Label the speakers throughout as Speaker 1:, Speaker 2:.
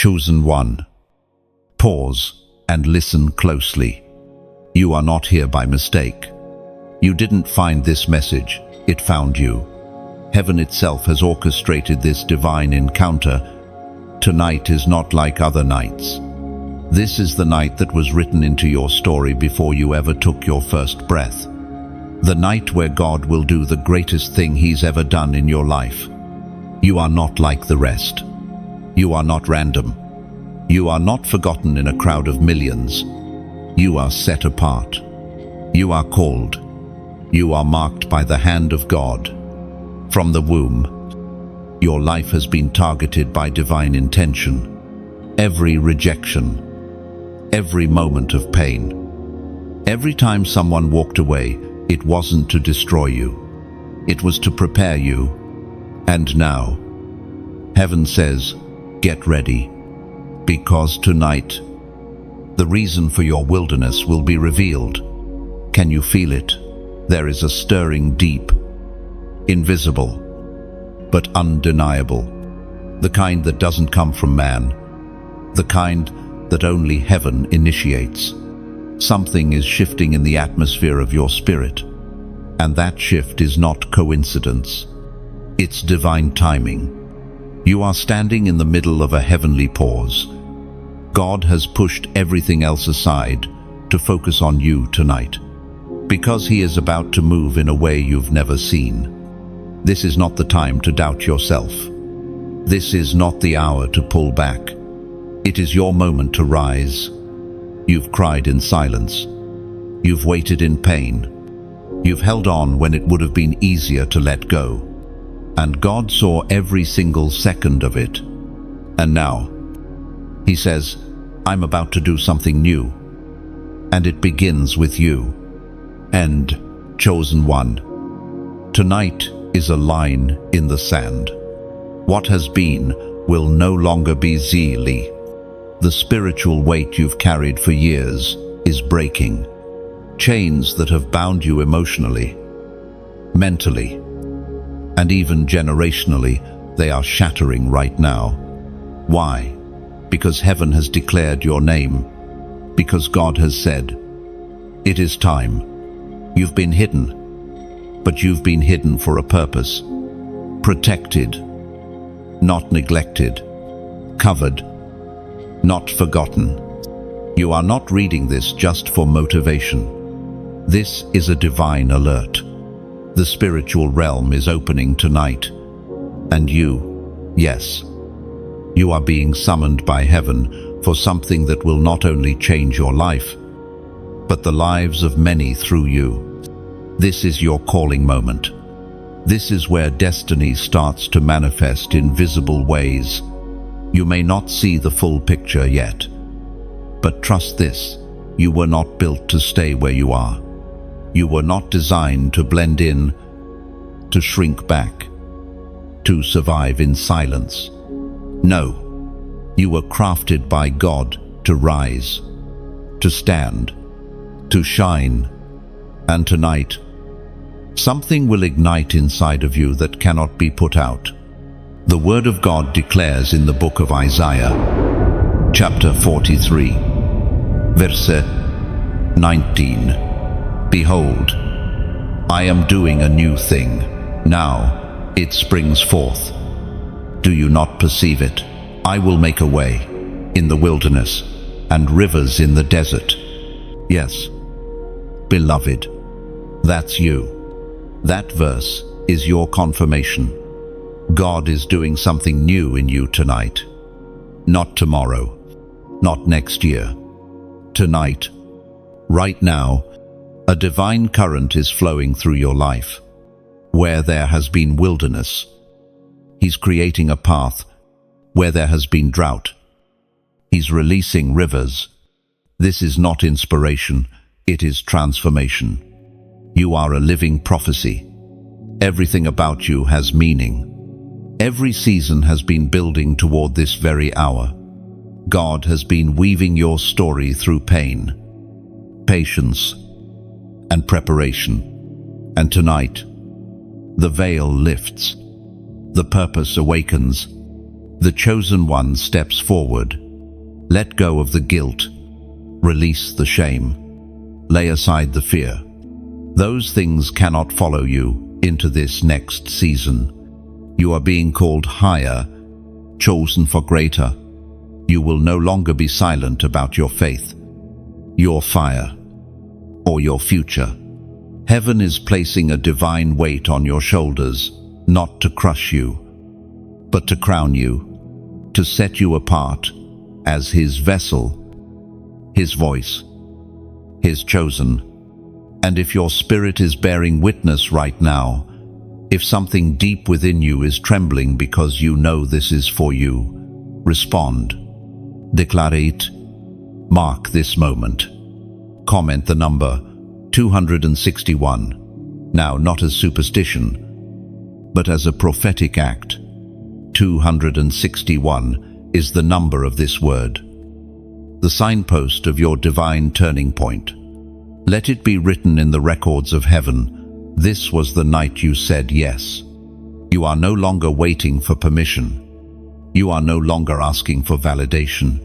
Speaker 1: Chosen one. Pause and listen closely. You are not here by mistake. You didn't find this message, it found you. Heaven itself has orchestrated this divine encounter. Tonight is not like other nights. This is the night that was written into your story before you ever took your first breath. The night where God will do the greatest thing He's ever done in your life. You are not like the rest. You are not random. You are not forgotten in a crowd of millions. You are set apart. You are called. You are marked by the hand of God. From the womb, your life has been targeted by divine intention. Every rejection, every moment of pain, every time someone walked away, it wasn't to destroy you. It was to prepare you. And now, heaven says, get ready. Because tonight, the reason for your wilderness will be revealed. Can you feel it? There is a stirring deep, invisible, but undeniable. The kind that doesn't come from man. The kind that only heaven initiates. Something is shifting in the atmosphere of your spirit. And that shift is not coincidence. It's divine timing. You are standing in the middle of a heavenly pause. God has pushed everything else aside to focus on you tonight, because He is about to move in a way you've never seen. This is not the time to doubt yourself. This is not the hour to pull back. It is your moment to rise. You've cried in silence. You've waited in pain. You've held on when it would have been easier to let go. And God saw every single second of it. And now, He says, I'm about to do something new. And it begins with you. And, chosen one, tonight is a line in the sand. What has been will no longer be zeally. The spiritual weight you've carried for years is breaking. Chains that have bound you emotionally, mentally, and even generationally, they are shattering right now. Why? Because heaven has declared your name. Because God has said, it is time. You've been hidden, but you've been hidden for a purpose. Protected, not neglected. Covered, not forgotten. You are not reading this just for motivation. This is a divine alert. The spiritual realm is opening tonight. And you, yes, you are being summoned by heaven for something that will not only change your life, but the lives of many through you. This is your calling moment. This is where destiny starts to manifest in visible ways. You may not see the full picture yet, but trust this, you were not built to stay where you are. You were not designed to blend in, to shrink back, to survive in silence. No, you were crafted by God to rise, to stand, to shine. And tonight, something will ignite inside of you that cannot be put out. The Word of God declares in the book of Isaiah, chapter 43, verse 19, Behold, I am doing a new thing. Now it springs forth. Do you not perceive it? I will make a way in the wilderness and rivers in the desert. Yes, beloved, that's you. That verse is your confirmation. God is doing something new in you tonight. Not tomorrow, not next year. Tonight, right now, a divine current is flowing through your life. Where there has been wilderness, He's creating a path. Where there has been drought, He's releasing rivers. This is not inspiration, it is transformation. You are a living prophecy. Everything about you has meaning. Every season has been building toward this very hour. God has been weaving your story through pain, patience, and preparation. And tonight, the veil lifts, the purpose awakens, The chosen one steps forward. Let go of the guilt. Release the shame. Lay aside the fear. Those things cannot follow you into this next season. You are being called higher, chosen for greater. You will no longer be silent about your faith, your fire, or your future. Heaven is placing a divine weight on your shoulders, not to crush you, but to crown you, to set you apart as His vessel, His voice, His chosen. And if your spirit is bearing witness right now, if something deep within you is trembling because you know this is for you, respond. Declare it. Mark this moment. Comment the number 261. Now, not as superstition, but as a prophetic act. 261 is the number of this word, the signpost of your divine turning point. Let it be written in the records of heaven, this was the night you said yes. You are no longer waiting for permission. You are no longer asking for validation.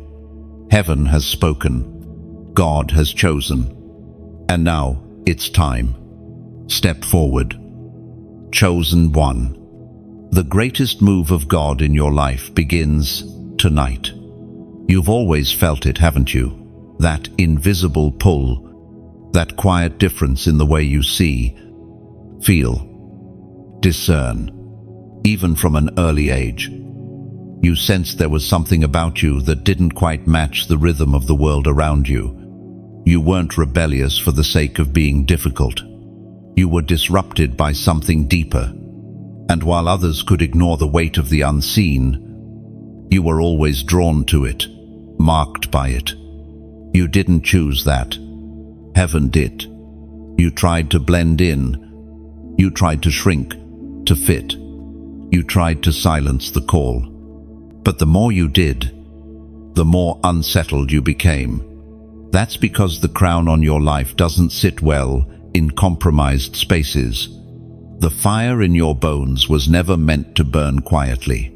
Speaker 1: Heaven has spoken. God has chosen. And now it's time. Step forward. Chosen one. The greatest move of God in your life begins tonight. You've always felt it, haven't you? That invisible pull, that quiet difference in the way you see, feel, discern, even from an early age. You sensed there was something about you that didn't quite match the rhythm of the world around you. You weren't rebellious for the sake of being difficult. You were disrupted by something deeper. And while others could ignore the weight of the unseen, you were always drawn to it, marked by it. You didn't choose that. Heaven did. You tried to blend in. You tried to shrink, to fit. You tried to silence the call. But the more you did, the more unsettled you became. That's because the crown on your life doesn't sit well in compromised spaces. The fire in your bones was never meant to burn quietly.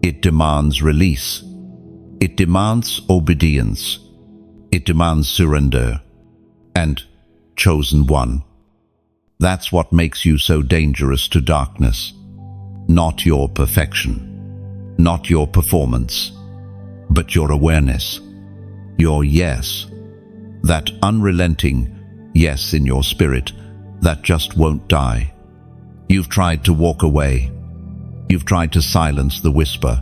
Speaker 1: It demands release. It demands obedience. It demands surrender. And chosen one. That's what makes you so dangerous to darkness. Not your perfection. Not your performance, but your awareness, your yes, that unrelenting yes in your spirit that just won't die. You've tried to walk away. You've tried to silence the whisper.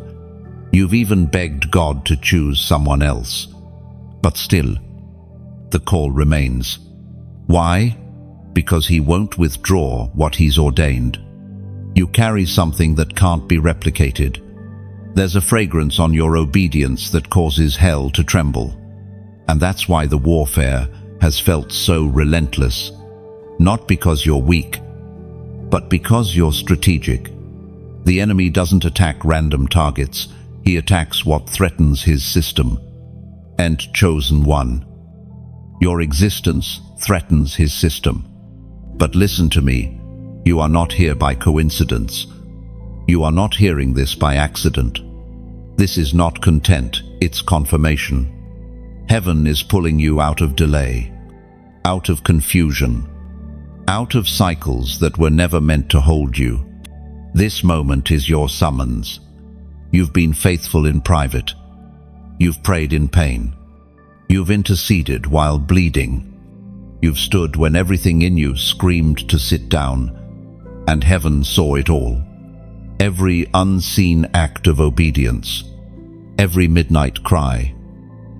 Speaker 1: You've even begged God to choose someone else. But still, the call remains. Why? Because He won't withdraw what He's ordained. You carry something that can't be replicated. There's a fragrance on your obedience that causes hell to tremble. And that's why the warfare has felt so relentless. Not because you're weak, but because you're strategic. The enemy doesn't attack random targets. He attacks what threatens his system. And chosen one. Your existence threatens his system. But listen to me. You are not here by coincidence. You are not hearing this by accident. This is not content, it's confirmation. Heaven is pulling you out of delay, out of confusion, out of cycles that were never meant to hold you. This moment is your summons. You've been faithful in private. You've prayed in pain. You've interceded while bleeding. You've stood when everything in you screamed to sit down, and heaven saw it all. Every unseen act of obedience, every midnight cry,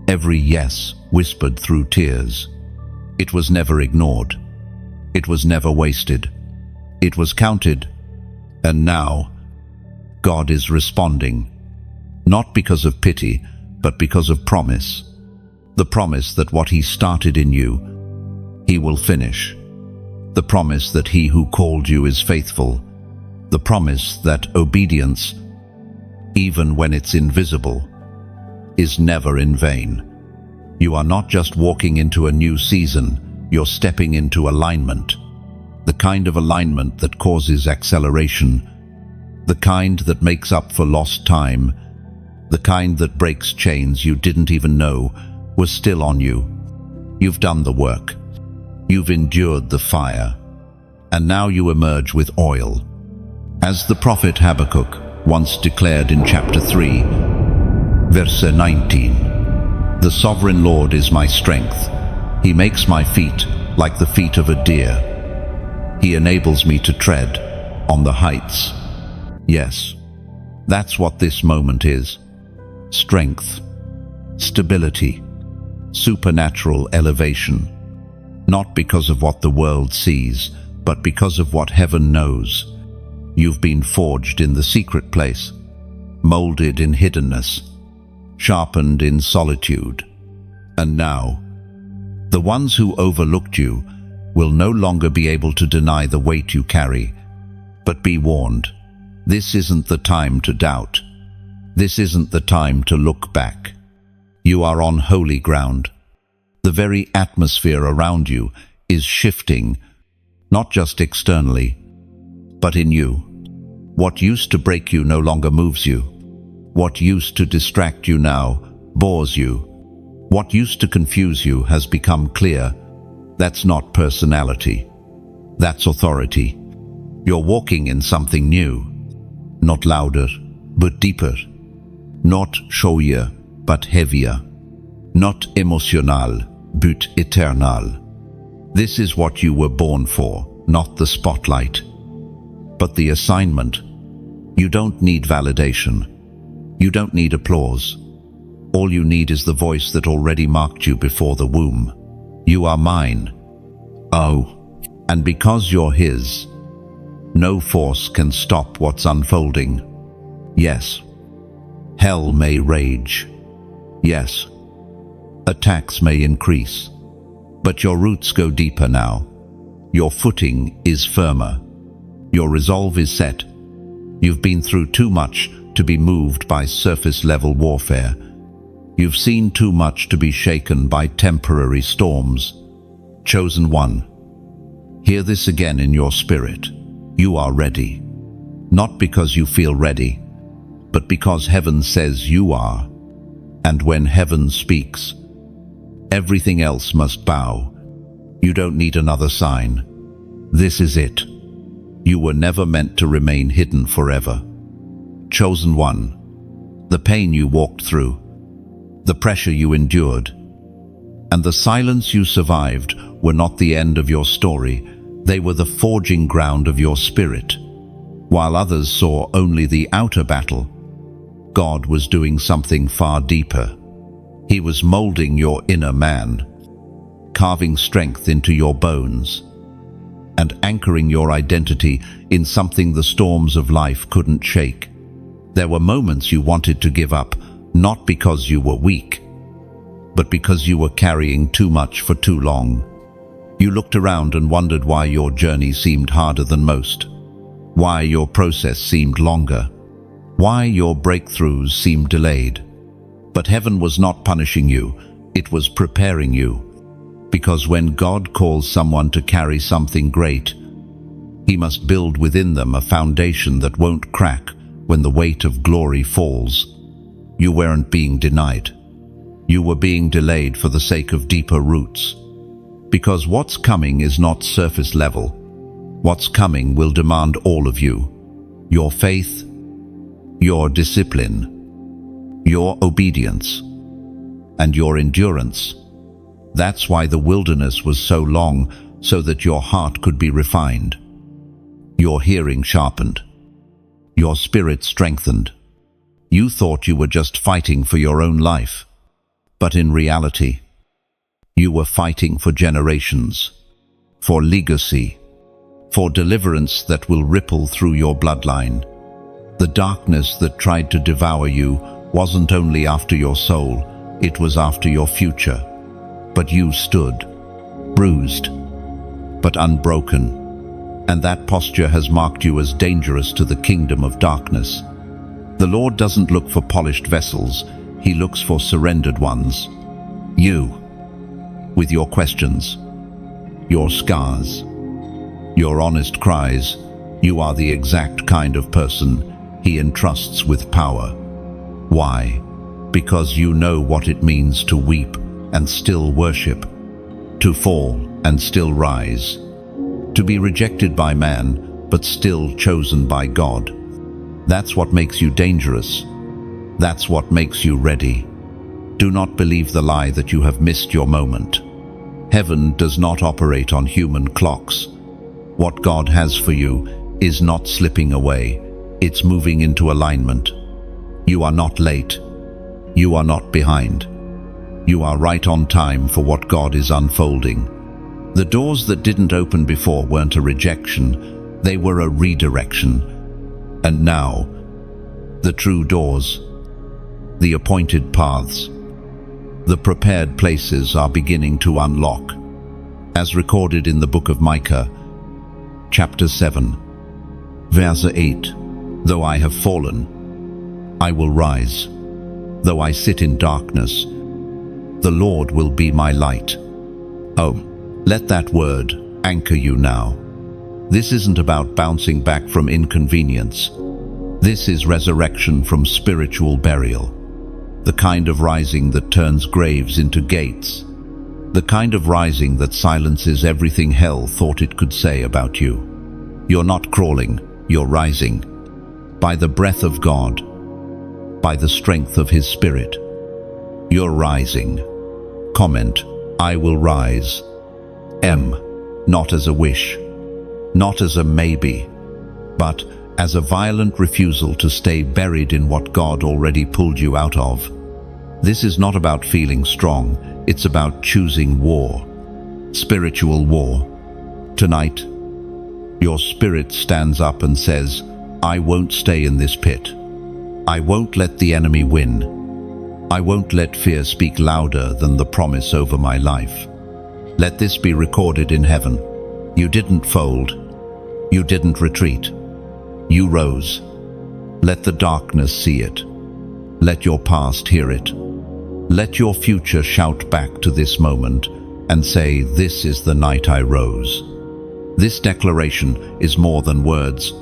Speaker 1: every yes whispered through tears. It was never ignored. It was never wasted. It was counted. And now, God is responding, not because of pity, but because of promise. The promise that what He started in you, He will finish. The promise that He who called you is faithful. The promise that obedience, even when it's invisible, is never in vain. You are not just walking into a new season, you're stepping into alignment. The kind of alignment that causes acceleration, the kind that makes up for lost time The kind that breaks chains you didn't even know was still on you. You've done the work. You've endured the fire. And now you emerge with oil. As the prophet Habakkuk once declared in chapter 3, verse 19, "The sovereign Lord is my strength. He makes my feet like the feet of a deer. He enables me to tread on the heights." Yes, that's what this moment is. Strength, stability, supernatural elevation. Not because of what the world sees, but because of what heaven knows. You've been forged in the secret place, molded in hiddenness, sharpened in solitude. And now, the ones who overlooked you will no longer be able to deny the weight you carry. But be warned, this isn't the time to doubt. This isn't the time to look back. You are on holy ground. The very atmosphere around you is shifting, not just externally, but in you. What used to break you no longer moves you. What used to distract you now bores you. What used to confuse you has become clear. That's not personality. That's authority. You're walking in something new. Not louder, but deeper. Not showier, but heavier. Not emotional, but eternal. This is what you were born for, not the spotlight, but the assignment. You don't need validation. You don't need applause. All you need is the voice that already marked you before the womb. You are mine. Oh, and because you're his, no force can stop what's unfolding. Yes, hell may rage. Yes, attacks may increase. But your roots go deeper now. Your footing is firmer. Your resolve is set. You've been through too much to be moved by surface-level warfare. You've seen too much to be shaken by temporary storms. Chosen one, hear this again in your spirit. You are ready. Not because you feel ready, but because heaven says you are. And when heaven speaks, everything else must bow. You don't need another sign. This is it. You were never meant to remain hidden forever. Chosen one, the pain you walked through, the pressure you endured, and the silence you survived were not the end of your story. They were the forging ground of your spirit. While others saw only the outer battle, God was doing something far deeper. He was molding your inner man, carving strength into your bones, and anchoring your identity in something the storms of life couldn't shake. There were moments you wanted to give up, not because you were weak, but because you were carrying too much for too long. You looked around and wondered why your journey seemed harder than most, why your process seemed longer, why your breakthroughs seemed delayed. But heaven was not punishing you, it was preparing you. Because when God calls someone to carry something great, He must build within them a foundation that won't crack when the weight of glory falls. You weren't being denied. You were being delayed for the sake of deeper roots. Because what's coming is not surface level. What's coming will demand all of you. Your faith, your discipline, your obedience, and your endurance. That's why the wilderness was so long, so that your heart could be refined, your hearing sharpened, your spirit strengthened. You thought you were just fighting for your own life, but in reality, you were fighting for generations, for legacy, for deliverance that will ripple through your bloodline. The darkness that tried to devour you wasn't only after your soul, it was after your future. But you stood, bruised, but unbroken, and that posture has marked you as dangerous to the kingdom of darkness. The Lord doesn't look for polished vessels, He looks for surrendered ones. You, with your questions, your scars, your honest cries, you are the exact kind of person He entrusts with power. Why? Because you know what it means to weep and still worship, to fall and still rise, to be rejected by man but still chosen by God. That's what makes you dangerous. That's what makes you ready. Do not believe the lie that you have missed your moment. Heaven does not operate on human clocks. What God has for you is not slipping away. It's moving into alignment. You are not late. You are not behind. You are right on time for what God is unfolding. The doors that didn't open before weren't a rejection, they were a redirection. And now, the true doors, the appointed paths, the prepared places are beginning to unlock. As recorded in the book of Micah, chapter 7, verse 8, "Though I have fallen, I will rise. Though I sit in darkness, the Lord will be my light." Oh, let that word anchor you now. This isn't about bouncing back from inconvenience. This is resurrection from spiritual burial. The kind of rising that turns graves into gates. The kind of rising that silences everything hell thought it could say about you. You're not crawling, you're rising. By the breath of God, by the strength of His Spirit. You're rising. Comment, "I will rise." M, not as a wish, not as a maybe, but as a violent refusal to stay buried in what God already pulled you out of. This is not about feeling strong, it's about choosing war. Spiritual war. Tonight, your spirit stands up and says, "I won't stay in this pit. I won't let the enemy win. I won't let fear speak louder than the promise over my life." Let this be recorded in heaven. You didn't fold. You didn't retreat. You rose. Let the darkness see it. Let your past hear it. Let your future shout back to this moment and say, "This is the night I rose." This declaration is more than words.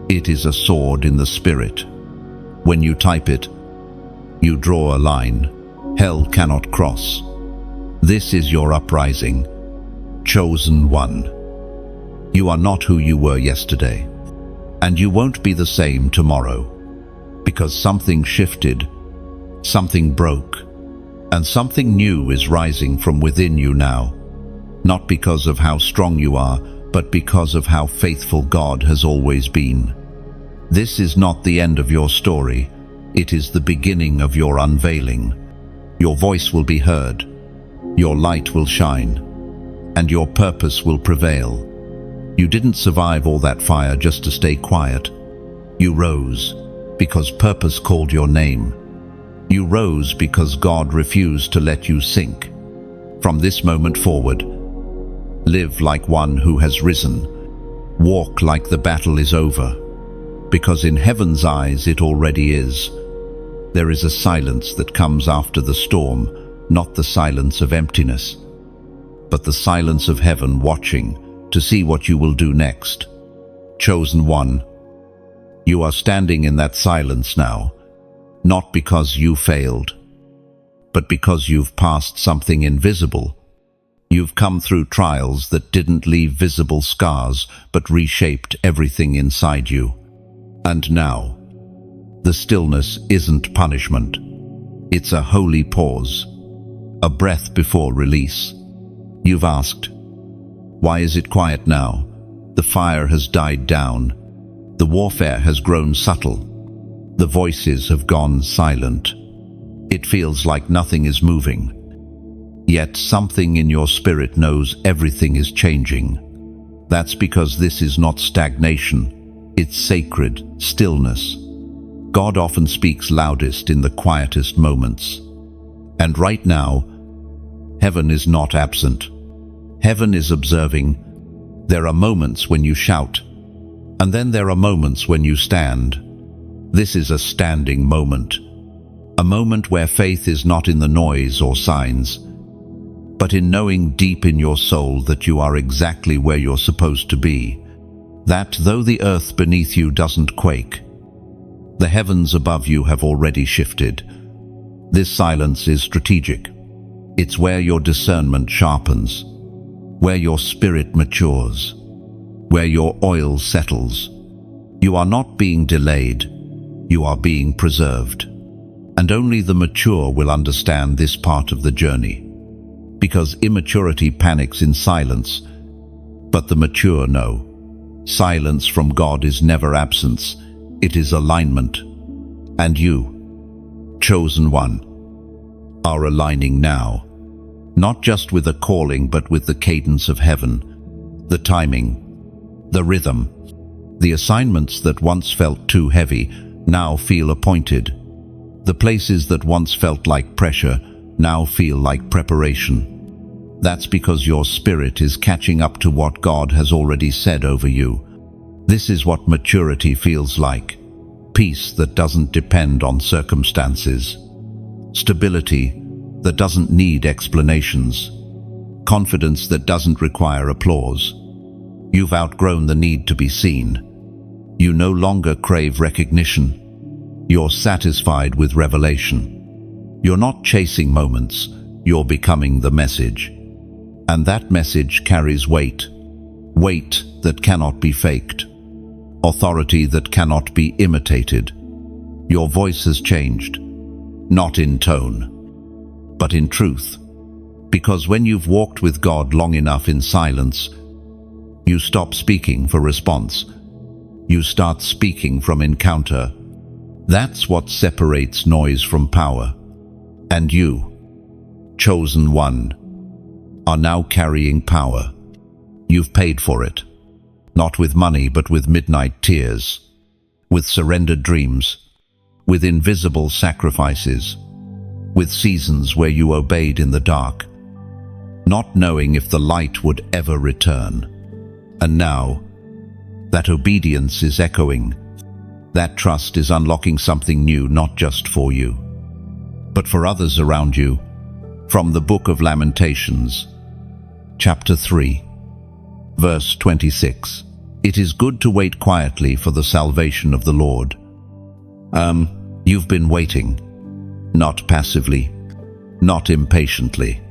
Speaker 1: It is a sword in the spirit. When you type it, you draw a line. Hell cannot cross. This is your uprising. Chosen one. You are not who you were yesterday. And you won't be the same tomorrow. Because something shifted, something broke, and something new is rising from within you now. Not because of how strong you are, but because of how faithful God has always been. This is not the end of your story. It is the beginning of your unveiling. Your voice will be heard. Your light will shine. And your purpose will prevail. You didn't survive all that fire just to stay quiet. You rose because purpose called your name. You rose because God refused to let you sink. From this moment forward, live like one who has risen. Walk like the battle is over. Because in heaven's eyes it already is. There is a silence that comes after the storm, not the silence of emptiness, but the silence of heaven watching to see what you will do next. Chosen one, you are standing in that silence now, not because you failed, but because you've passed something invisible. You've come through trials that didn't leave visible scars, but reshaped everything inside you. And now, the stillness isn't punishment. It's a holy pause, a breath before release. You've asked, why is it quiet now? The fire has died down. The warfare has grown subtle. The voices have gone silent. It feels like nothing is moving. Yet something in your spirit knows everything is changing. That's because this is not stagnation. It's sacred stillness. God often speaks loudest in the quietest moments. And right now, heaven is not absent. Heaven is observing. There are moments when you shout, and then there are moments when you stand. This is a standing moment. A moment where faith is not in the noise or signs, but in knowing deep in your soul that you are exactly where you're supposed to be. That though the earth beneath you doesn't quake, The heavens above you have already shifted. This silence is strategic. It's where your discernment sharpens, where your spirit matures, where your oil settles. You are not being delayed, you are being preserved. And only the mature will understand this part of the journey. Because immaturity panics in silence, but the mature know. Silence from God is never absence, it is alignment. And you, chosen one, are aligning now, not just with a calling but with the cadence of heaven, the timing, the rhythm. The assignments that once felt too heavy now feel appointed. The places that once felt like pressure now feel like preparation. That's because your spirit is catching up to what God has already said over you. This is what maturity feels like. Peace that doesn't depend on circumstances. Stability that doesn't need explanations. Confidence that doesn't require applause. You've outgrown the need to be seen. You no longer crave recognition. You're satisfied with revelation. You're not chasing moments, you're becoming the message. And that message carries weight. Weight that cannot be faked. Authority that cannot be imitated. Your voice has changed, not in tone, but in truth. Because when you've walked with God long enough in silence, you stop speaking for response. You start speaking from encounter. That's what separates noise from power. And you, chosen one, are now carrying power. You've paid for it. Not with money, but with midnight tears, with surrendered dreams, with invisible sacrifices, with seasons where you obeyed in the dark, not knowing if the light would ever return. And now, that obedience is echoing. That trust is unlocking something new, not just for you, but for others around you. From the Book of Lamentations, chapter 3, verse 26. It is good to wait quietly for the salvation of the Lord. You've been waiting, not passively, not impatiently,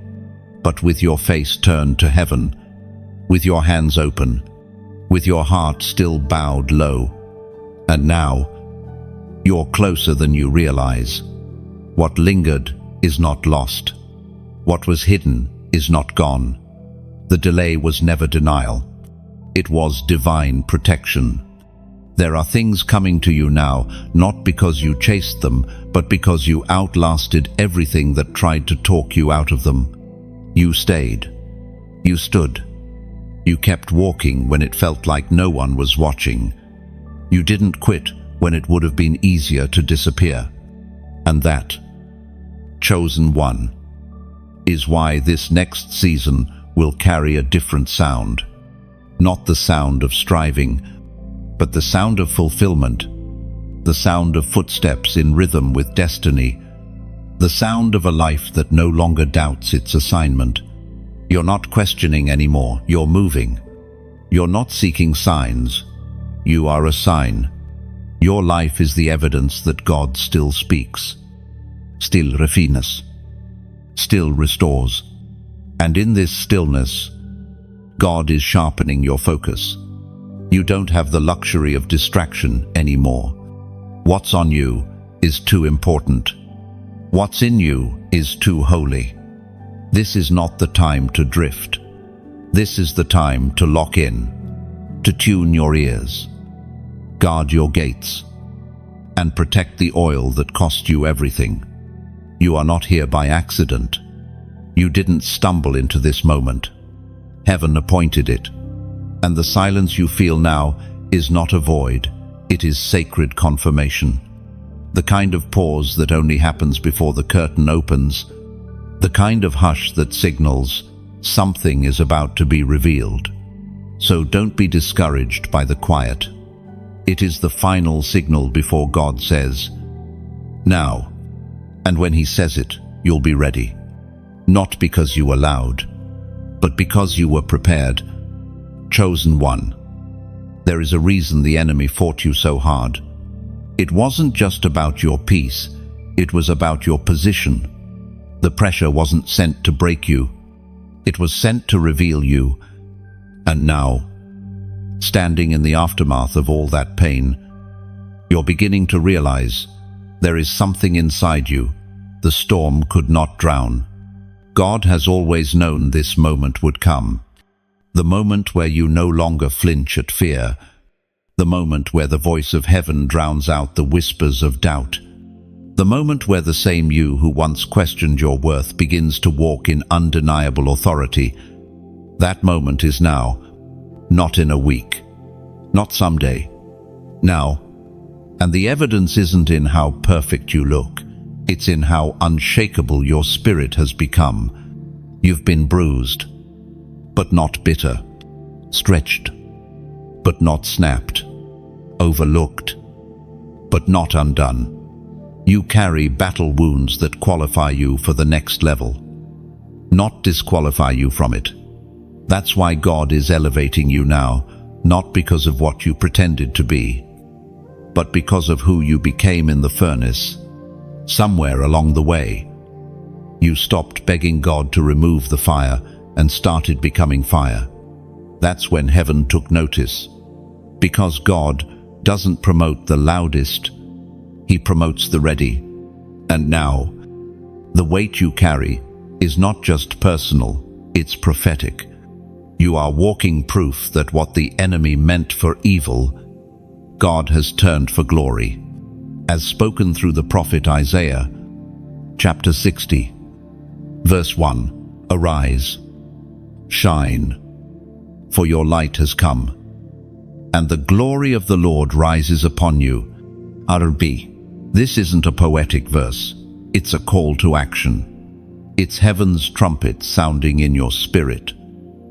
Speaker 1: but with your face turned to heaven, with your hands open, with your heart still bowed low. And now, you're closer than you realize. What lingered is not lost. What was hidden is not gone. The delay was never denial. It was divine protection. There are things coming to you now, not because you chased them, but because you outlasted everything that tried to talk you out of them. You stayed. You stood. You kept walking when it felt like no one was watching. You didn't quit when it would have been easier to disappear. And that, chosen one, is why this next season will carry a different sound. Not the sound of striving, but the sound of fulfillment, the sound of footsteps in rhythm with destiny, the sound of a life that no longer doubts its assignment. You're not questioning anymore, you're moving. You're not seeking signs, you are a sign. Your life is the evidence that God still speaks, still refines, still restores. And in this stillness, God is sharpening your focus. You don't have the luxury of distraction anymore. What's on you is too important. What's in you is too holy. This is not the time to drift. This is the time to lock in, to tune your ears, guard your gates, and protect the oil that cost you everything. You are not here by accident. You didn't stumble into this moment. Heaven appointed it. And the silence you feel now is not a void, it is sacred confirmation. The kind of pause that only happens before the curtain opens, the kind of hush that signals something is about to be revealed. So don't be discouraged by the quiet. It is the final signal before God says, now. And when He says it, you'll be ready. Not because you were loud, but because you were prepared. Chosen one. There is a reason the enemy fought you so hard. It wasn't just about your peace, it was about your position. The pressure wasn't sent to break you, it was sent to reveal you. And now, standing in the aftermath of all that pain, you're beginning to realize there is something inside you the storm could not drown. God has always known this moment would come. The moment where you no longer flinch at fear. The moment where the voice of heaven drowns out the whispers of doubt. The moment where the same you who once questioned your worth begins to walk in undeniable authority. That moment is now, not in a week, not someday, now. And the evidence isn't in how perfect you look, it's in how unshakable your spirit has become. You've been bruised, but not bitter, stretched, but not snapped, overlooked, but not undone. You carry battle wounds that qualify you for the next level, not disqualify you from it. That's why God is elevating you now, not because of what you pretended to be, but because of who you became in the furnace. Somewhere along the way, you stopped begging God to remove the fire and started becoming fire. That's when heaven took notice. Because God doesn't promote the loudest, He promotes the ready. And now, the weight you carry is not just personal, it's prophetic. You are walking proof that what the enemy meant for evil, God has turned for glory. As spoken through the prophet Isaiah, chapter 60, verse 1, Arise, shine, for your light has come, and the glory of the Lord rises upon you. RB. This isn't a poetic verse, it's a call to action. It's heaven's trumpet sounding in your spirit.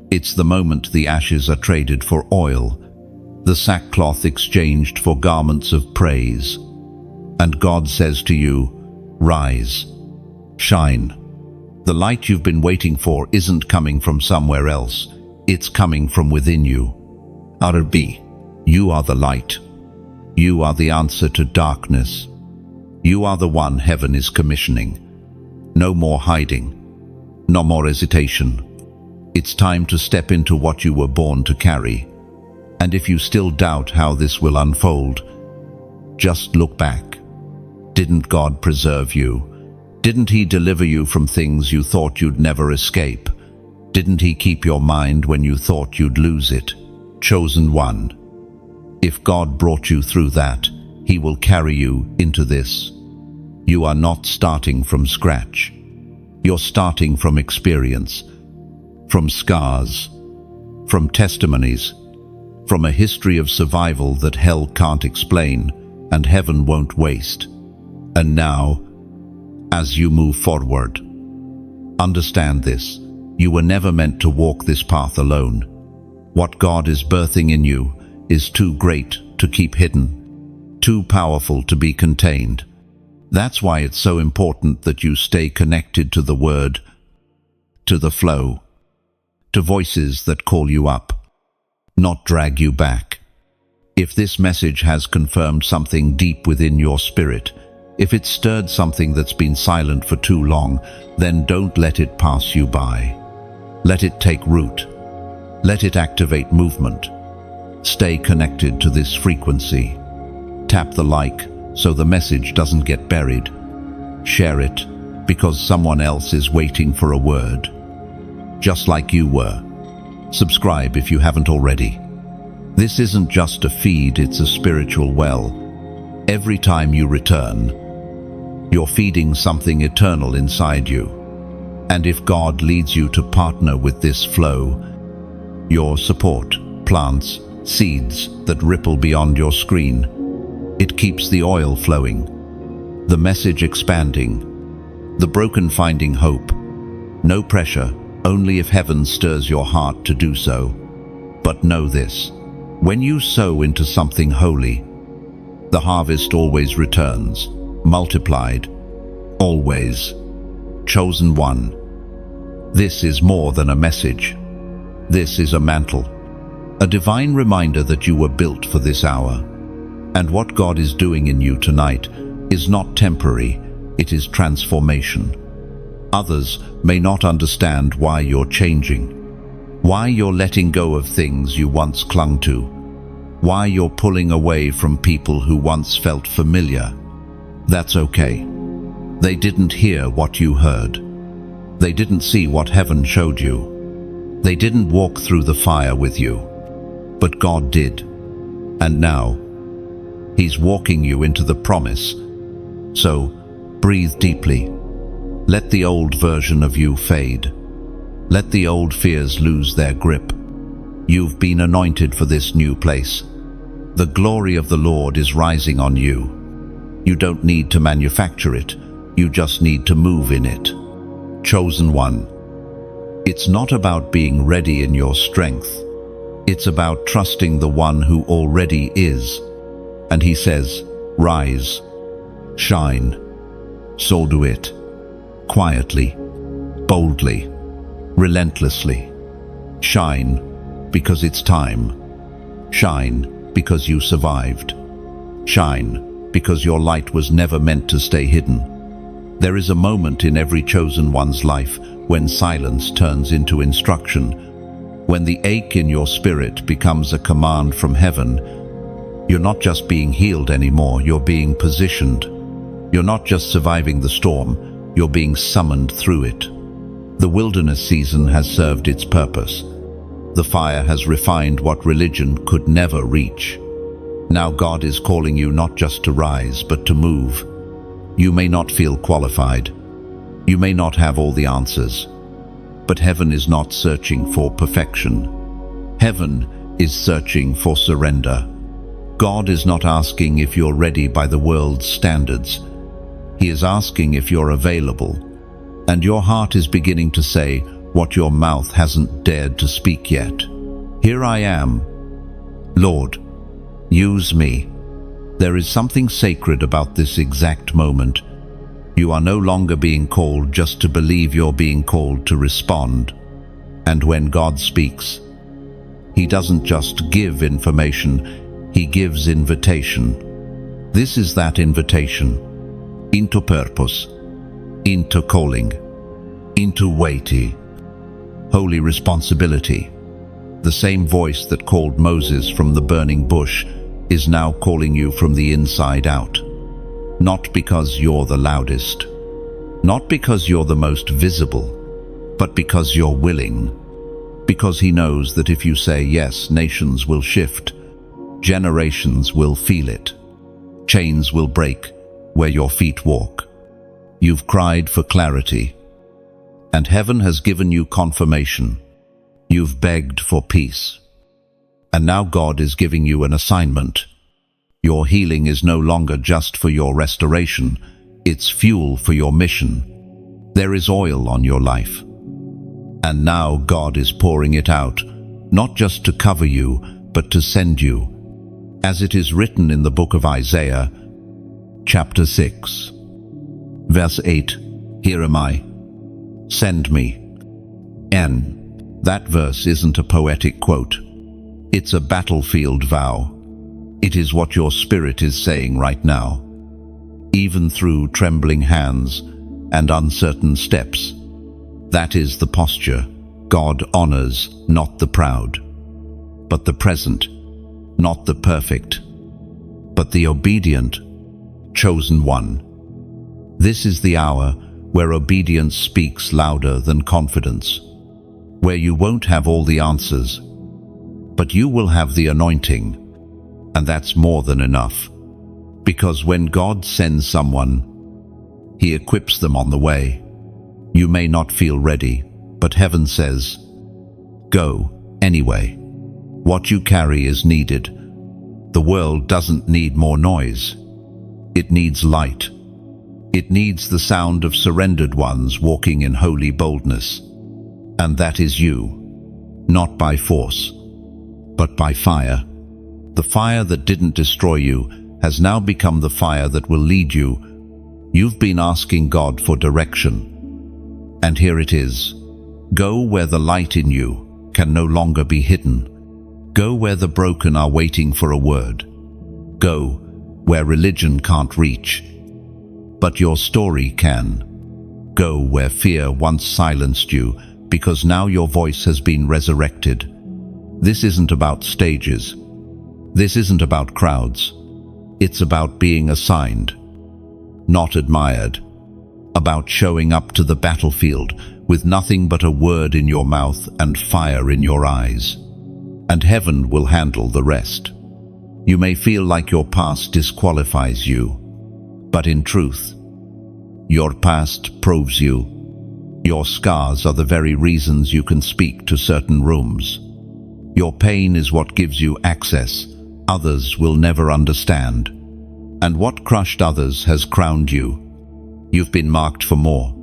Speaker 1: It's the moment the ashes are traded for oil, the sackcloth exchanged for garments of praise. And God says to you, rise, shine. The light you've been waiting for isn't coming from somewhere else, it's coming from within you. RB. You are the light. You are the answer to darkness. You are the one heaven is commissioning. No more hiding, no more hesitation. It's time to step into what you were born to carry. And if you still doubt how this will unfold, just look back. Didn't God preserve you? Didn't He deliver you from things you thought you'd never escape? Didn't He keep your mind when you thought you'd lose it? Chosen one. If God brought you through that, He will carry you into this. You are not starting from scratch. You're starting from experience, from scars, from testimonies, from a history of survival that hell can't explain and heaven won't waste. And now, as you move forward, understand this: you were never meant to walk this path alone. What God is birthing in you is too great to keep hidden, too powerful to be contained. That's why it's so important that you stay connected to the Word, to the flow, to voices that call you up, not drag you back. If this message has confirmed something deep within your spirit, if it stirred something that's been silent for too long, then don't let it pass you by. Let it take root. Let it activate movement. Stay connected to this frequency. Tap the like so the message doesn't get buried. Share it because someone else is waiting for a word, just like you were. Subscribe if you haven't already. This isn't just a feed, it's a spiritual well. Every time you return, you're feeding something eternal inside you. And if God leads you to partner with this flow, your support plants seeds that ripple beyond your screen. It keeps the oil flowing, the message expanding, the broken finding hope. No pressure, only if heaven stirs your heart to do so. But know this: when you sow into something holy, the harvest always returns, multiplied, always. Chosen one. This is more than a message. This is a mantle, a divine reminder that you were built for this hour. And what God is doing in you tonight is not temporary, it is transformation. Others may not understand why you're changing, why you're letting go of things you once clung to, why you're pulling away from people who once felt familiar. That's okay. They didn't hear what you heard. They didn't see what heaven showed you. They didn't walk through the fire with you. But God did. And now, He's walking you into the promise. So, breathe deeply. Let the old version of you fade. Let the old fears lose their grip. You've been anointed for this new place. The glory of the Lord is rising on you. You don't need to manufacture it. You just need to move in it. Chosen one. It's not about being ready in your strength. It's about trusting the one who already is. And He says, rise, shine. So do it. Quietly, boldly, relentlessly. Shine because it's time. Shine because you survived. Shine because your light was never meant to stay hidden. There is a moment in every chosen one's life when silence turns into instruction, when the ache in your spirit becomes a command from heaven. You're not just being healed anymore, you're being positioned. You're not just surviving the storm, you're being summoned through it. The wilderness season has served its purpose. The fire has refined what religion could never reach. Now God is calling you not just to rise, but to move. You may not feel qualified. You may not have all the answers. But heaven is not searching for perfection. Heaven is searching for surrender. God is not asking if you're ready by the world's standards. He is asking if you're available. And your heart is beginning to say what your mouth hasn't dared to speak yet. Here I am. Lord, use me. There is something sacred about this exact moment. You are no longer being called just to believe, you're being called to respond. And when God speaks, He doesn't just give information, He gives invitation. This is that invitation into purpose, into calling, into weighty, holy responsibility. The same voice that called Moses from the burning bush is now calling you from the inside out. Not because you're the loudest, not because you're the most visible, but because you're willing. Because He knows that if you say yes, nations will shift, generations will feel it, chains will break where your feet walk. You've cried for clarity, and heaven has given you confirmation. You've begged for peace. And now God is giving you an assignment. Your healing is no longer just for your restoration, it's fuel for your mission. There is oil on your life. And now God is pouring it out, not just to cover you, but to send you. As it is written in the book of Isaiah, chapter 6, verse 8, here am I, send me. That verse isn't a poetic quote. It's a battlefield vow. It is what your spirit is saying right now. Even through trembling hands and uncertain steps. That is the posture. God honors not the proud, but the present, not the perfect, but the obedient, chosen one. This is the hour where obedience speaks louder than confidence, where you won't have all the answers, but you will have the anointing, and that's more than enough. Because when God sends someone, He equips them on the way. You may not feel ready, but heaven says, go anyway. What you carry is needed. The world doesn't need more noise. It needs light. It needs the sound of surrendered ones walking in holy boldness. And that is you, not by force, but by fire. The fire that didn't destroy you has now become the fire that will lead you. You've been asking God for direction, and here it is. Go where the light in you can no longer be hidden. Go where the broken are waiting for a word. Go where religion can't reach, but your story can. Go where fear once silenced you, because now your voice has been resurrected. This isn't about stages. This isn't about crowds. It's about being assigned, not admired. About showing up to the battlefield with nothing but a word in your mouth and fire in your eyes. And heaven will handle the rest. You may feel like your past disqualifies you, but in truth, your past proves you. Your scars are the very reasons you can speak to certain rooms. Your pain is what gives you access others will never understand. And what crushed others has crowned you. You've been marked for more.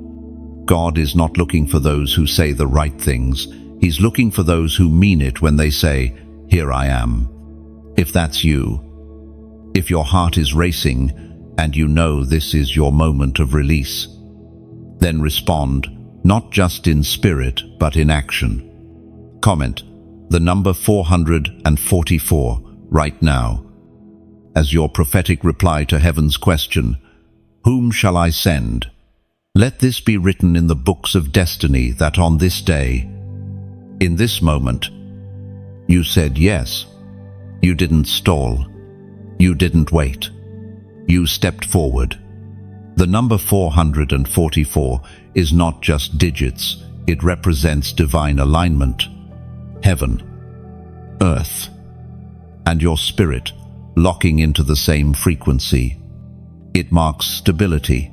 Speaker 1: God is not looking for those who say the right things. He's looking for those who mean it when they say, "Here I am." If that's you, if your heart is racing and you know this is your moment of release, then respond, not just in spirit, but in action. Comment the number 444 right now as your prophetic reply to heaven's question, "Whom shall I send?" Let this be written in the books of destiny that on this day, in this moment, you said yes. You didn't stall. You didn't wait. You stepped forward. The number 444 is not just digits. It represents divine alignment, heaven, earth, and your spirit locking into the same frequency. It marks stability.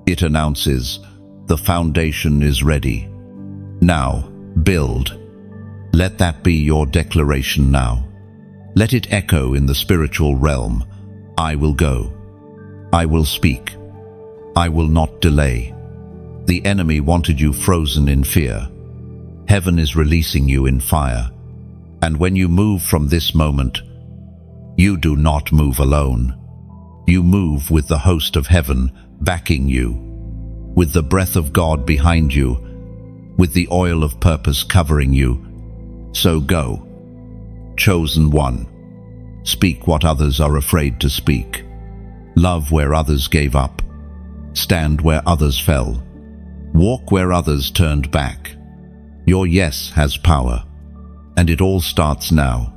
Speaker 1: It announces the foundation is ready. Now, build. Let that be your declaration now. Let it echo in the spiritual realm. I will go. I will speak. I will not delay. The enemy wanted you frozen in fear. Heaven is releasing you in fire. And when you move from this moment, you do not move alone. You move with the host of heaven backing you, with the breath of God behind you, with the oil of purpose covering you. So go. Chosen one. Speak what others are afraid to speak. Love where others gave up. Stand where others fell. Walk where others turned back. Your yes has power, and it all starts now.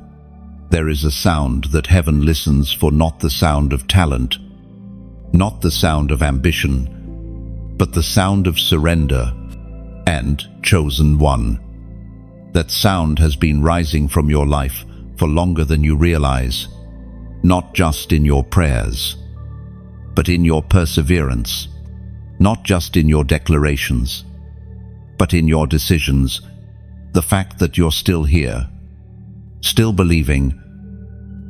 Speaker 1: There is a sound that heaven listens for, not the sound of talent, not the sound of ambition, but the sound of surrender and chosen one. That sound has been rising from your life for longer than you realize, not just in your prayers, but in your perseverance, not just in your declarations, but in your decisions. The fact that you're still here, still believing,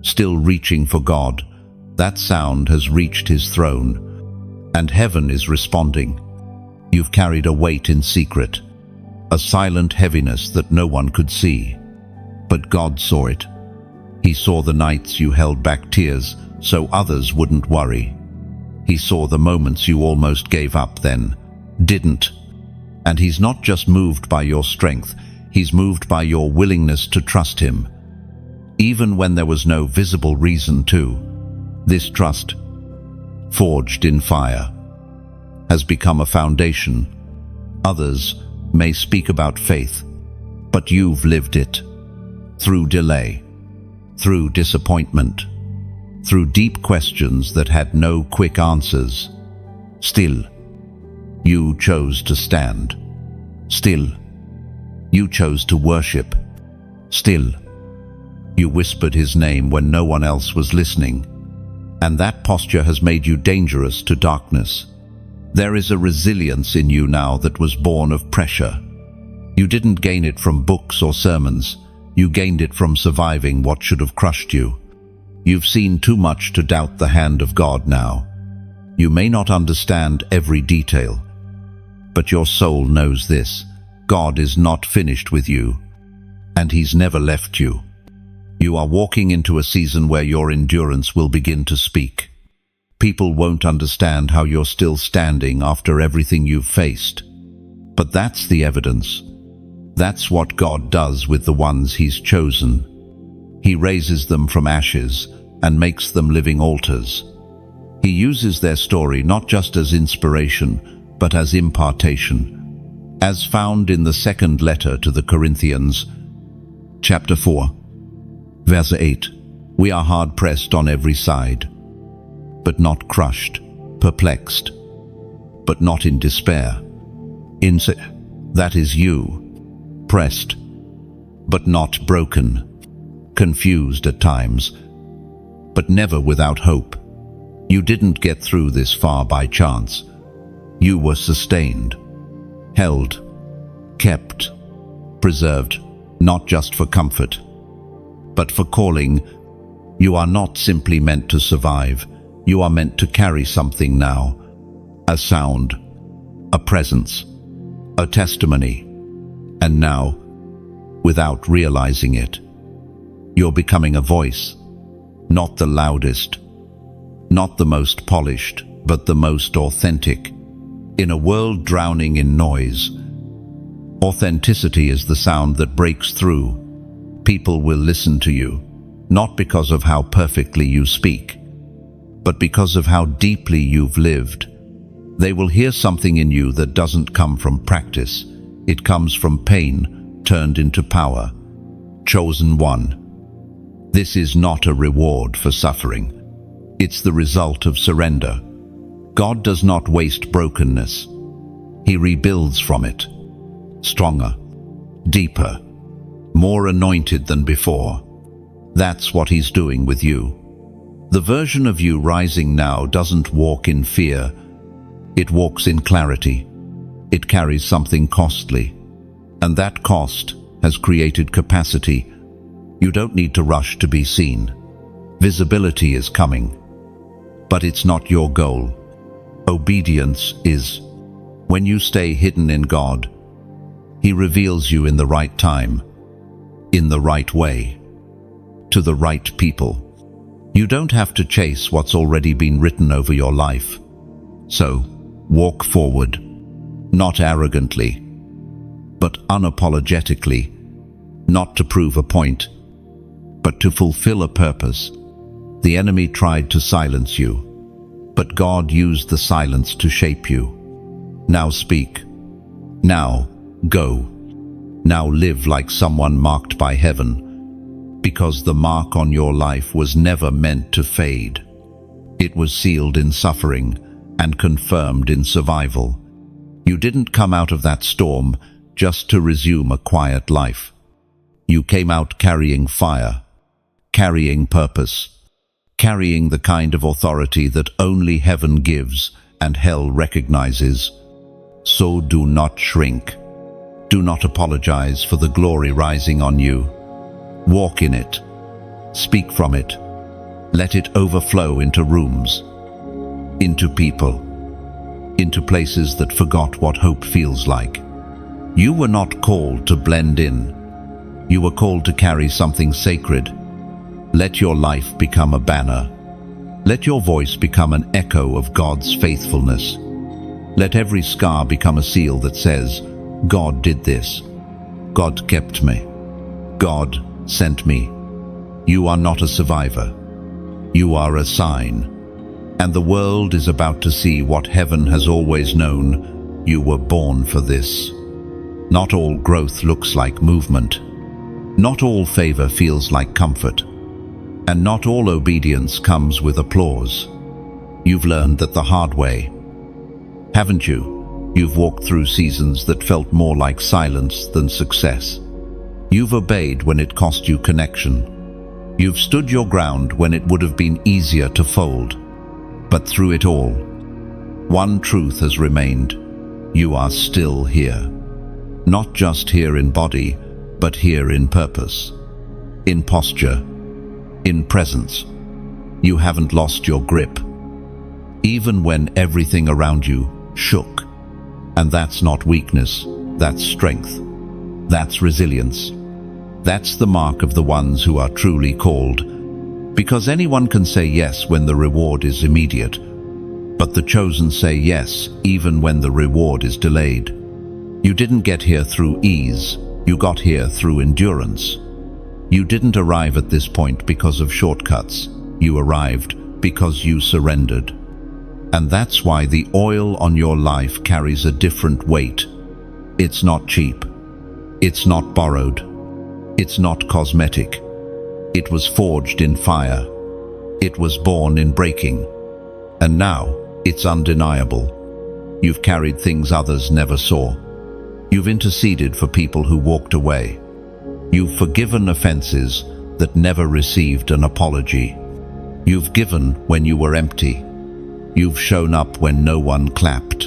Speaker 1: still reaching for God, that sound has reached his throne, and heaven is responding. You've carried a weight in secret, a silent heaviness that no one could see, but God saw it. He saw the nights you held back tears so others wouldn't worry. He saw the moments you almost gave up then, didn't. And he's not just moved by your strength, he's moved by your willingness to trust him. Even when there was no visible reason to, this trust, forged in fire, has become a foundation. Others may speak about faith, but you've lived it. Through delay, through disappointment, through deep questions that had no quick answers. Still, you chose to stand. Still, you chose to worship. Still, you whispered his name when no one else was listening. And that posture has made you dangerous to darkness. There is a resilience in you now that was born of pressure. You didn't gain it from books or sermons. You gained it from surviving what should have crushed you. You've seen too much to doubt the hand of God now. You may not understand every detail, but your soul knows this: God is not finished with you, and he's never left you. You are walking into a season where your endurance will begin to speak. People won't understand how you're still standing after everything you've faced. But that's the evidence. That's what God does with the ones he's chosen. He raises them from ashes and makes them living altars. He uses their story not just as inspiration, but as impartation, as found in the second letter to the Corinthians, chapter 4, verse 8. We are hard-pressed on every side, but not crushed, perplexed, but not in despair. That is you, pressed, but not broken, confused at times, but never without hope. You didn't get through this far by chance. You were sustained, held, kept, preserved, not just for comfort, but for calling. You are not simply meant to survive. You are meant to carry something now, a sound, a presence, a testimony. And now, without realizing it, you're becoming a voice, not the loudest, not the most polished, but the most authentic. In a world drowning in noise, authenticity is the sound that breaks through. People will listen to you, not because of how perfectly you speak, but because of how deeply you've lived. They will hear something in you that doesn't come from practice. It comes from pain turned into power. Chosen one. This is not a reward for suffering. It's the result of surrender. God does not waste brokenness. He rebuilds from it. Stronger, deeper, more anointed than before. That's what He's doing with you. The version of you rising now doesn't walk in fear. It walks in clarity. It carries something costly. And that cost has created capacity. You don't need to rush to be seen. Visibility is coming. But it's not your goal. Obedience is. When you stay hidden in God, He reveals you in the right time, in the right way, to the right people. You don't have to chase what's already been written over your life. So, walk forward, not arrogantly, but unapologetically, not to prove a point, but to fulfill a purpose. The enemy tried to silence you, but God used the silence to shape you. Now speak. Now go. Now live like someone marked by heaven, because the mark on your life was never meant to fade. It was sealed in suffering and confirmed in survival. You didn't come out of that storm just to resume a quiet life. You came out carrying fire, carrying purpose, carrying the kind of authority that only heaven gives and hell recognizes. So do not shrink. Do not apologize for the glory rising on you. Walk in it. Speak from it. Let it overflow into rooms, into people, into places that forgot what hope feels like. You were not called to blend in. You were called to carry something sacred. Let your life become a banner. Let your voice become an echo of God's faithfulness. Let every scar become a seal that says, God did this. God kept me. God sent me. You are not a survivor. You are a sign. And the world is about to see what heaven has always known. You were born for this. Not all growth looks like movement. Not all favor feels like comfort. And not all obedience comes with applause. You've learned that the hard way, haven't you? You've walked through seasons that felt more like silence than success. You've obeyed when it cost you connection. You've stood your ground when it would have been easier to fold. But through it all, one truth has remained. You are still here. Not just here in body, but here in purpose, in posture, in presence. You haven't lost your grip, even when everything around you shook. And that's not weakness, that's strength. That's resilience. That's the mark of the ones who are truly called. Because anyone can say yes when the reward is immediate, but the chosen say yes even when the reward is delayed. You didn't get here through ease, you got here through endurance. You didn't arrive at this point because of shortcuts. You arrived because you surrendered. And that's why the oil on your life carries a different weight. It's not cheap. It's not borrowed. It's not cosmetic. It was forged in fire. It was born in breaking. And now it's undeniable. You've carried things others never saw. You've interceded for people who walked away. You've forgiven offenses that never received an apology. You've given when you were empty. You've shown up when no one clapped.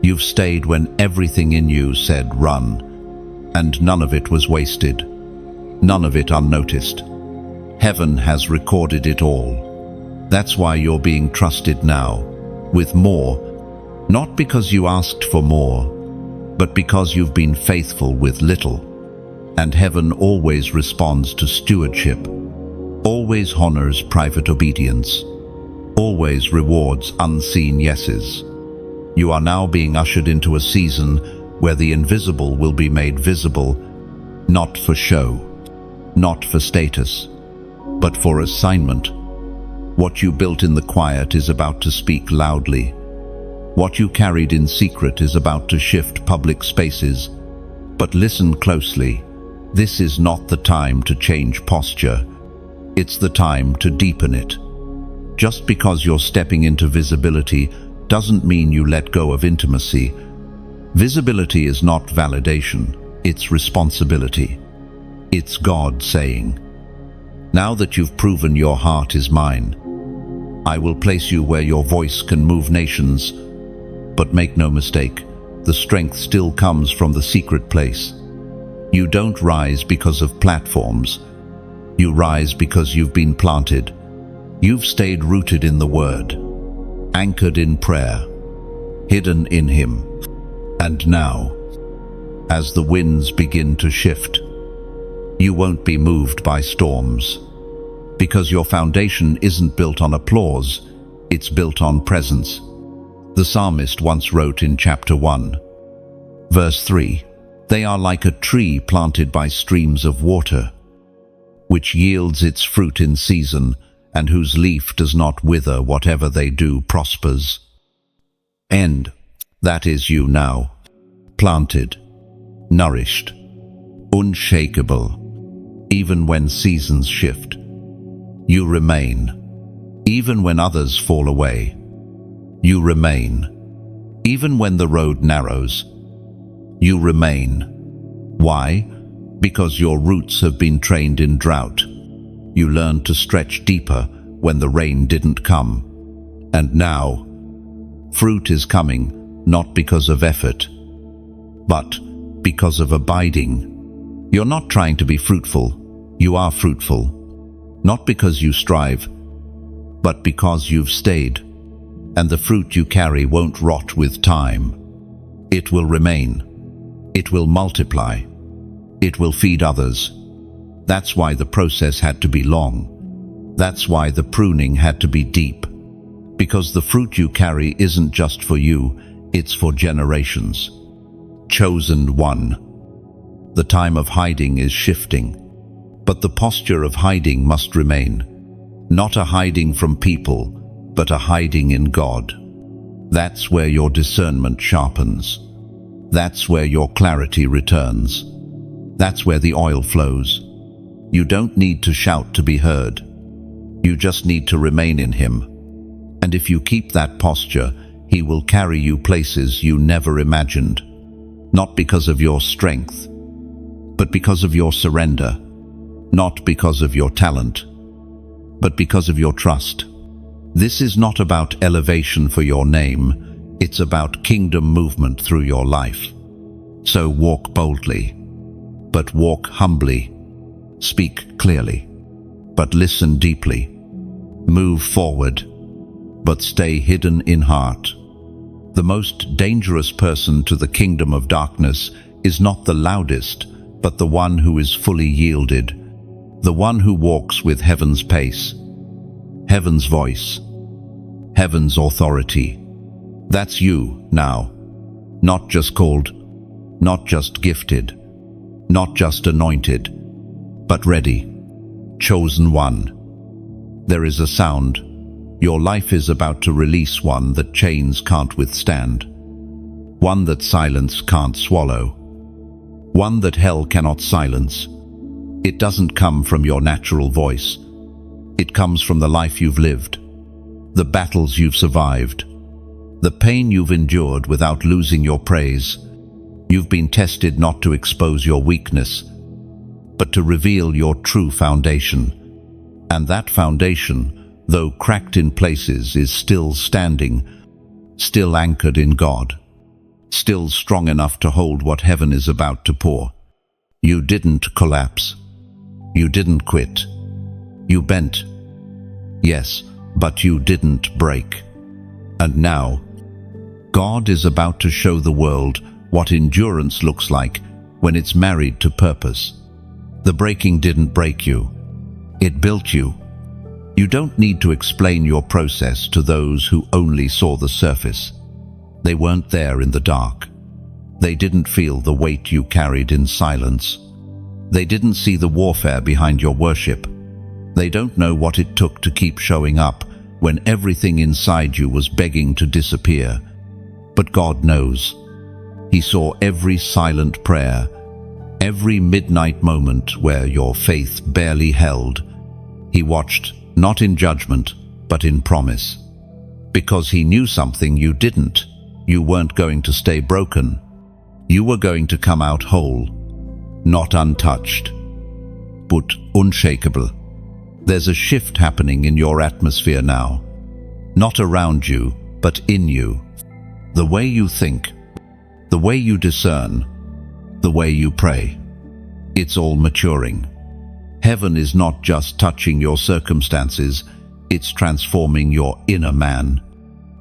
Speaker 1: You've stayed when everything in you said run. And none of it was wasted. None of it unnoticed. Heaven has recorded it all. That's why you're being trusted now, with more, not because you asked for more, but because you've been faithful with little. And heaven always responds to stewardship, always honors private obedience, always rewards unseen yeses. You are now being ushered into a season where the invisible will be made visible, not for show, not for status, but for assignment. What you built in the quiet is about to speak loudly. What you carried in secret is about to shift public spaces. But listen closely. This is not the time to change posture. It's the time to deepen it. Just because you're stepping into visibility doesn't mean you let go of intimacy. Visibility is not validation, it's responsibility. It's God saying, now that you've proven your heart is mine, I will place you where your voice can move nations. But make no mistake, the strength still comes from the secret place. You don't rise because of platforms. You rise because you've been planted. You've stayed rooted in the Word, anchored in prayer, hidden in Him. And now, as the winds begin to shift, you won't be moved by storms, because your foundation isn't built on applause, it's built on presence. The psalmist once wrote in chapter 1, verse 3, "They are like a tree planted by streams of water, which yields its fruit in season, and whose leaf does not wither. Whatever they do prospers." End. That is you now, planted, nourished, unshakable. Even when seasons shift, you remain. Even when others fall away, you remain. Even when the road narrows, you remain. Why? Because your roots have been trained in drought. You learned to stretch deeper when the rain didn't come. And now, fruit is coming, not because of effort, but because of abiding. You're not trying to be fruitful, you are fruitful. Not because you strive, but because you've stayed. And the fruit you carry won't rot with time. It will remain. It will multiply. It will feed others. That's why the process had to be long. That's why the pruning had to be deep. Because the fruit you carry isn't just for you, it's for generations. Chosen one. The time of hiding is shifting. But the posture of hiding must remain. Not a hiding from people, but a hiding in God. That's where your discernment sharpens. That's where your clarity returns. That's where the oil flows. You don't need to shout to be heard. You just need to remain in Him. And if you keep that posture, He will carry you places you never imagined. Not because of your strength, but because of your surrender. Not because of your talent, but because of your trust. This is not about elevation for your name, it's about kingdom movement through your life. So walk boldly, but walk humbly. Speak clearly, but listen deeply. Move forward, but stay hidden in heart. The most dangerous person to the kingdom of darkness is not the loudest, but the one who is fully yielded. The one who walks with heaven's pace, heaven's voice, heaven's authority. That's you now. Not just called, not just gifted, not just anointed, but ready. Chosen one. There is a sound. Your life is about to release one that chains can't withstand. One that silence can't swallow. One that hell cannot silence. It doesn't come from your natural voice. It comes from the life you've lived, the battles you've survived, the pain you've endured without losing your praise. You've been tested not to expose your weakness, but to reveal your true foundation. And that foundation, though cracked in places, is still standing, still anchored in God, still strong enough to hold what heaven is about to pour. You didn't collapse. You didn't quit. You bent. Yes, but you didn't break. And now, God is about to show the world what endurance looks like when it's married to purpose. The breaking didn't break you. It built you. You don't need to explain your process to those who only saw the surface. They weren't there in the dark. They didn't feel the weight you carried in silence. They didn't see the warfare behind your worship. They don't know what it took to keep showing up when everything inside you was begging to disappear. But God knows. He saw every silent prayer, every midnight moment where your faith barely held. He watched, not in judgment, but in promise. Because he knew something you didn't. You weren't going to stay broken. You were going to come out whole, not untouched, but unshakable. There's a shift happening in your atmosphere now. Not around you, but in you. The way you think, the way you discern, the way you pray. It's all maturing. Heaven is not just touching your circumstances, it's transforming your inner man.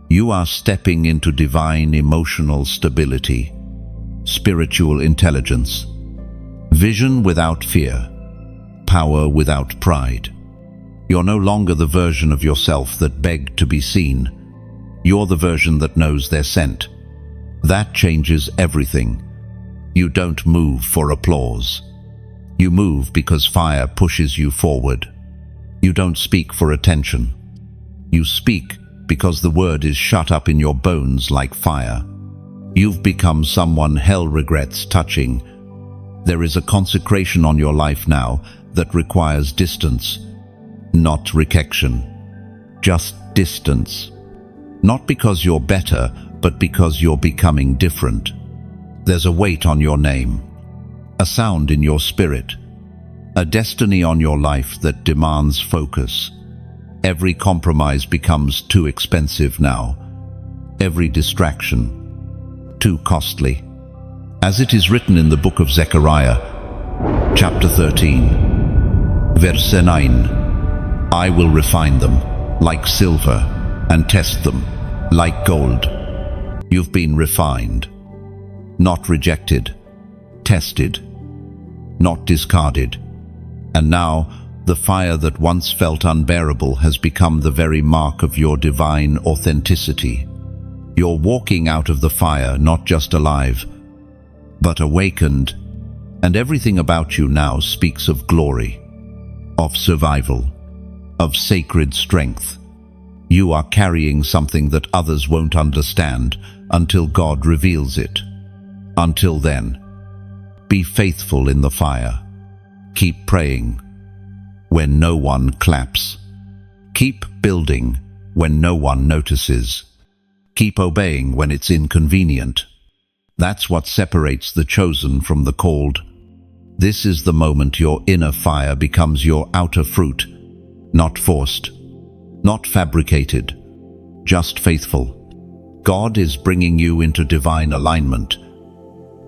Speaker 1: You are stepping into divine emotional stability, spiritual intelligence, vision without fear, power without pride. You're no longer the version of yourself that begged to be seen. You're the version that knows they're sent. That changes everything. You don't move for applause. You move because fire pushes you forward. You don't speak for attention. You speak because the word is shut up in your bones like fire. You've become someone hell regrets touching. There is a consecration on your life now that requires distance, not rejection. Just distance. Not because you're better, but because you're becoming different. There's a weight on your name, a sound in your spirit, a destiny on your life that demands focus. Every compromise becomes too expensive now. Every distraction, too costly. As it is written in the book of Zechariah, chapter 13, verse 9, I will refine them like silver and test them like gold. You've been refined, not rejected, tested, not discarded. And now, the fire that once felt unbearable has become the very mark of your divine authenticity. You're walking out of the fire not just alive, but awakened, and everything about you now speaks of glory, of survival, of sacred strength. You are carrying something that others won't understand until God reveals it. Until then, be faithful in the fire. Keep praying when no one claps. Keep building when no one notices. Keep obeying when it's inconvenient. That's what separates the chosen from the called. This is the moment your inner fire becomes your outer fruit, not forced, not fabricated, just faithful. God is bringing you into divine alignment,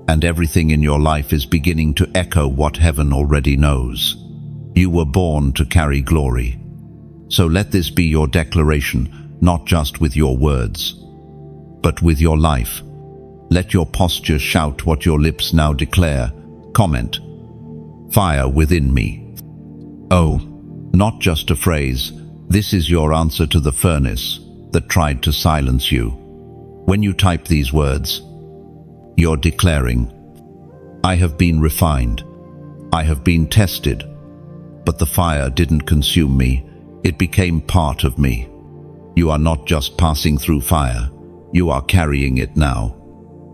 Speaker 1: and everything in your life is beginning to echo what heaven already knows. You were born to carry glory. So let this be your declaration, not just with your words, but with your life. Let your posture shout what your lips now declare. Comment, fire within me. Oh, not just a phrase. This is your answer to the furnace that tried to silence you. When you type these words, you're declaring, I have been refined. I have been tested. But the fire didn't consume me. It became part of me. You are not just passing through fire, you are carrying it now.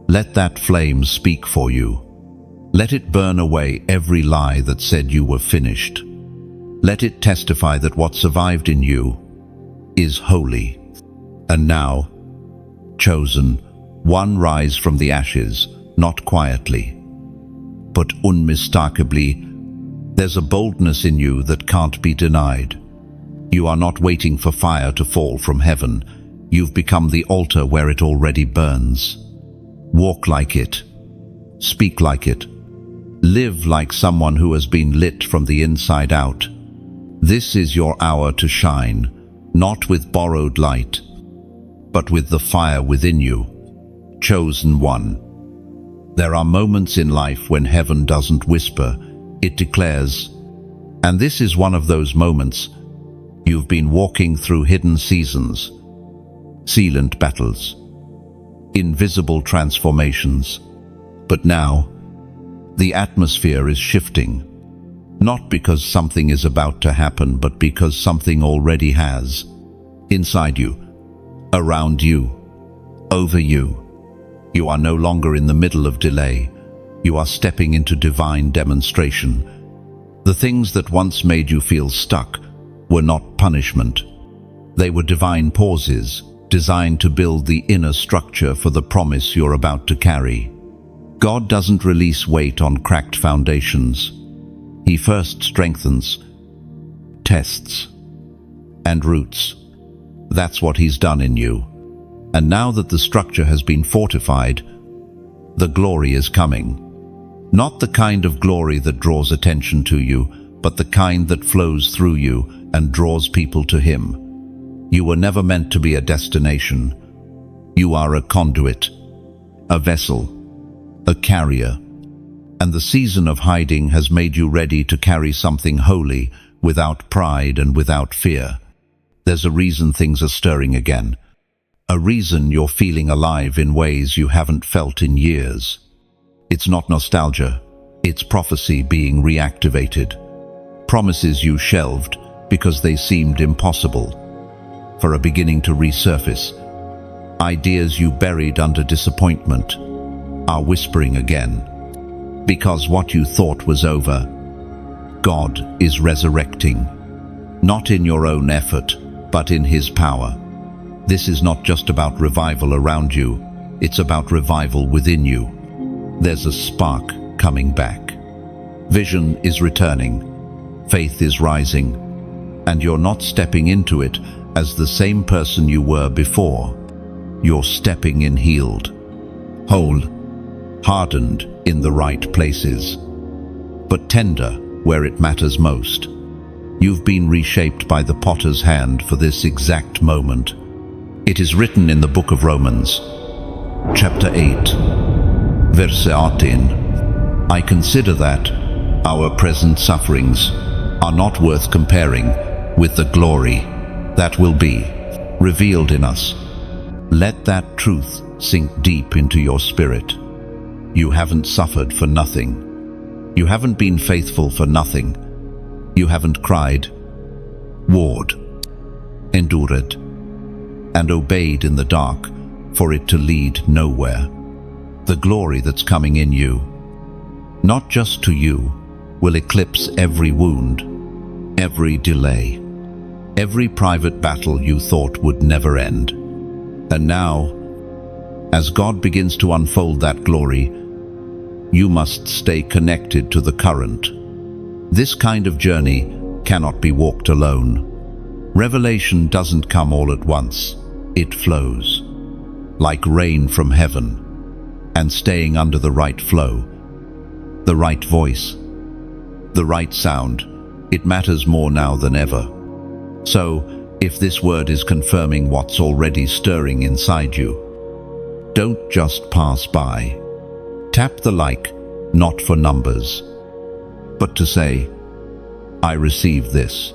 Speaker 1: Let that flame speak for you. Let it burn away every lie that said you were finished. Let it testify that what survived in you is holy. And now, chosen, one, rise from the ashes, not quietly, but unmistakably. There's a boldness in you that can't be denied. You are not waiting for fire to fall from heaven. You've become the altar where it already burns. Walk like it. Speak like it. Live like someone who has been lit from the inside out. This is your hour to shine, not with borrowed light, but with the fire within you. Chosen one. There are moments in life when heaven doesn't whisper, it declares. And this is one of those moments. You've been walking through hidden seasons, silent battles, invisible transformations. But now, the atmosphere is shifting. Not because something is about to happen, but because something already has. Inside you, around you, over you. You are no longer in the middle of delay. You are stepping into divine demonstration. The things that once made you feel stuck were not punishment. They were divine pauses, designed to build the inner structure for the promise you're about to carry. God doesn't release weight on cracked foundations. He first strengthens, tests, and roots. That's what He's done in you. And now that the structure has been fortified, the glory is coming. Not the kind of glory that draws attention to you, but the kind that flows through you and draws people to Him. You were never meant to be a destination. You are a conduit, a vessel, a carrier. And the season of hiding has made you ready to carry something holy, without pride and without fear. There's a reason things are stirring again. A reason you're feeling alive in ways you haven't felt in years. It's not nostalgia, it's prophecy being reactivated. Promises you shelved because they seemed impossible are beginning to resurface. Ideas you buried under disappointment are whispering again. Because what you thought was over, God is resurrecting. Not in your own effort, but in His power. This is not just about revival around you, it's about revival within you. There's a spark coming back. Vision is returning, faith is rising, and you're not stepping into it as the same person you were before. You're stepping in healed, whole, hardened in the right places, but tender where it matters most. You've been reshaped by the potter's hand for this exact moment. It is written in the book of Romans, chapter 8, verse 18. I consider that our present sufferings are not worth comparing with the glory that will be revealed in us. Let that truth sink deep into your spirit. You haven't suffered for nothing. You haven't been faithful for nothing. You haven't cried, warred, endured, and obeyed in the dark for it to lead nowhere. The glory that's coming in you, not just to you, will eclipse every wound, every delay, every private battle you thought would never end. And now, as God begins to unfold that glory, you must stay connected to the current. This kind of journey cannot be walked alone. Revelation doesn't come all at once. It flows, like rain from heaven, and staying under the right flow, the right voice, the right sound, it matters more now than ever. So, if this word is confirming what's already stirring inside you, don't just pass by. Tap the like, not for numbers, but to say, I receive this.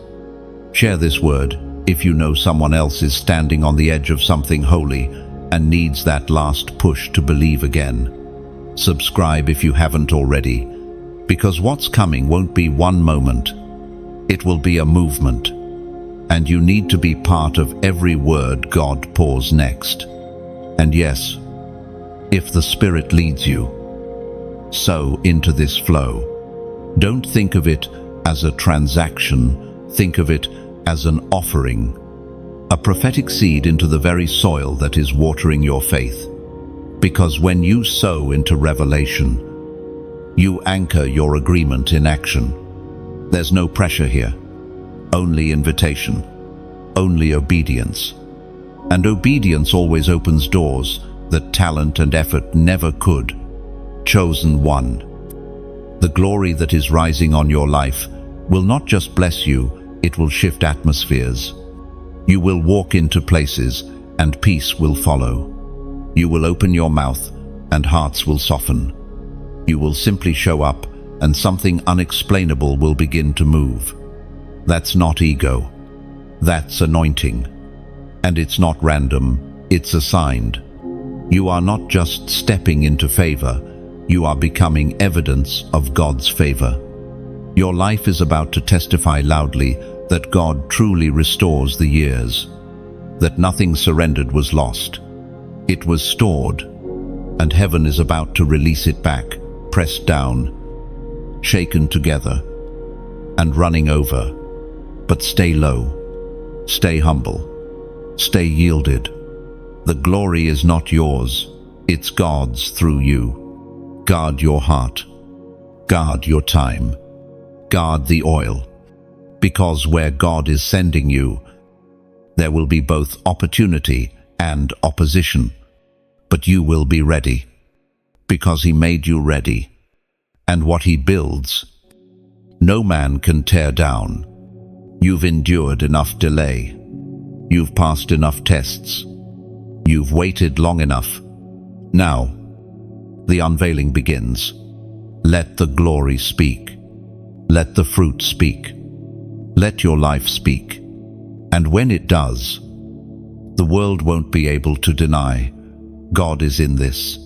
Speaker 1: Share this word if you know someone else is standing on the edge of something holy and needs that last push to believe again. Subscribe if you haven't already, because what's coming won't be one moment. It will be a movement, and you need to be part of every word God pours next. And yes, if the Spirit leads you, so into this flow. Don't think of it as a transaction, think of it as an offering, a prophetic seed into the very soil that is watering your faith. Because when you sow into revelation, you anchor your agreement in action. There's no pressure here, only invitation, only obedience. And obedience always opens doors that talent and effort never could. Chosen one. The glory that is rising on your life will not just bless you, it will shift atmospheres. You will walk into places and peace will follow. You will open your mouth and hearts will soften. You will simply show up and something unexplainable will begin to move. That's not ego. That's anointing. And it's not random, it's assigned. You are not just stepping into favor, you are becoming evidence of God's favor. Your life is about to testify loudly that God truly restores the years, that nothing surrendered was lost. It was stored, and heaven is about to release it back, pressed down, shaken together, and running over. But stay low, stay humble, stay yielded. The glory is not yours, it's God's through you. Guard your heart, guard your time, guard the oil. Because where God is sending you, there will be both opportunity and opposition. But you will be ready, because He made you ready. And what He builds, no man can tear down. You've endured enough delay. You've passed enough tests. You've waited long enough. Now, the unveiling begins. Let the glory speak. Let the fruit speak. Let your life speak. And when it does, the world won't be able to deny God is in this.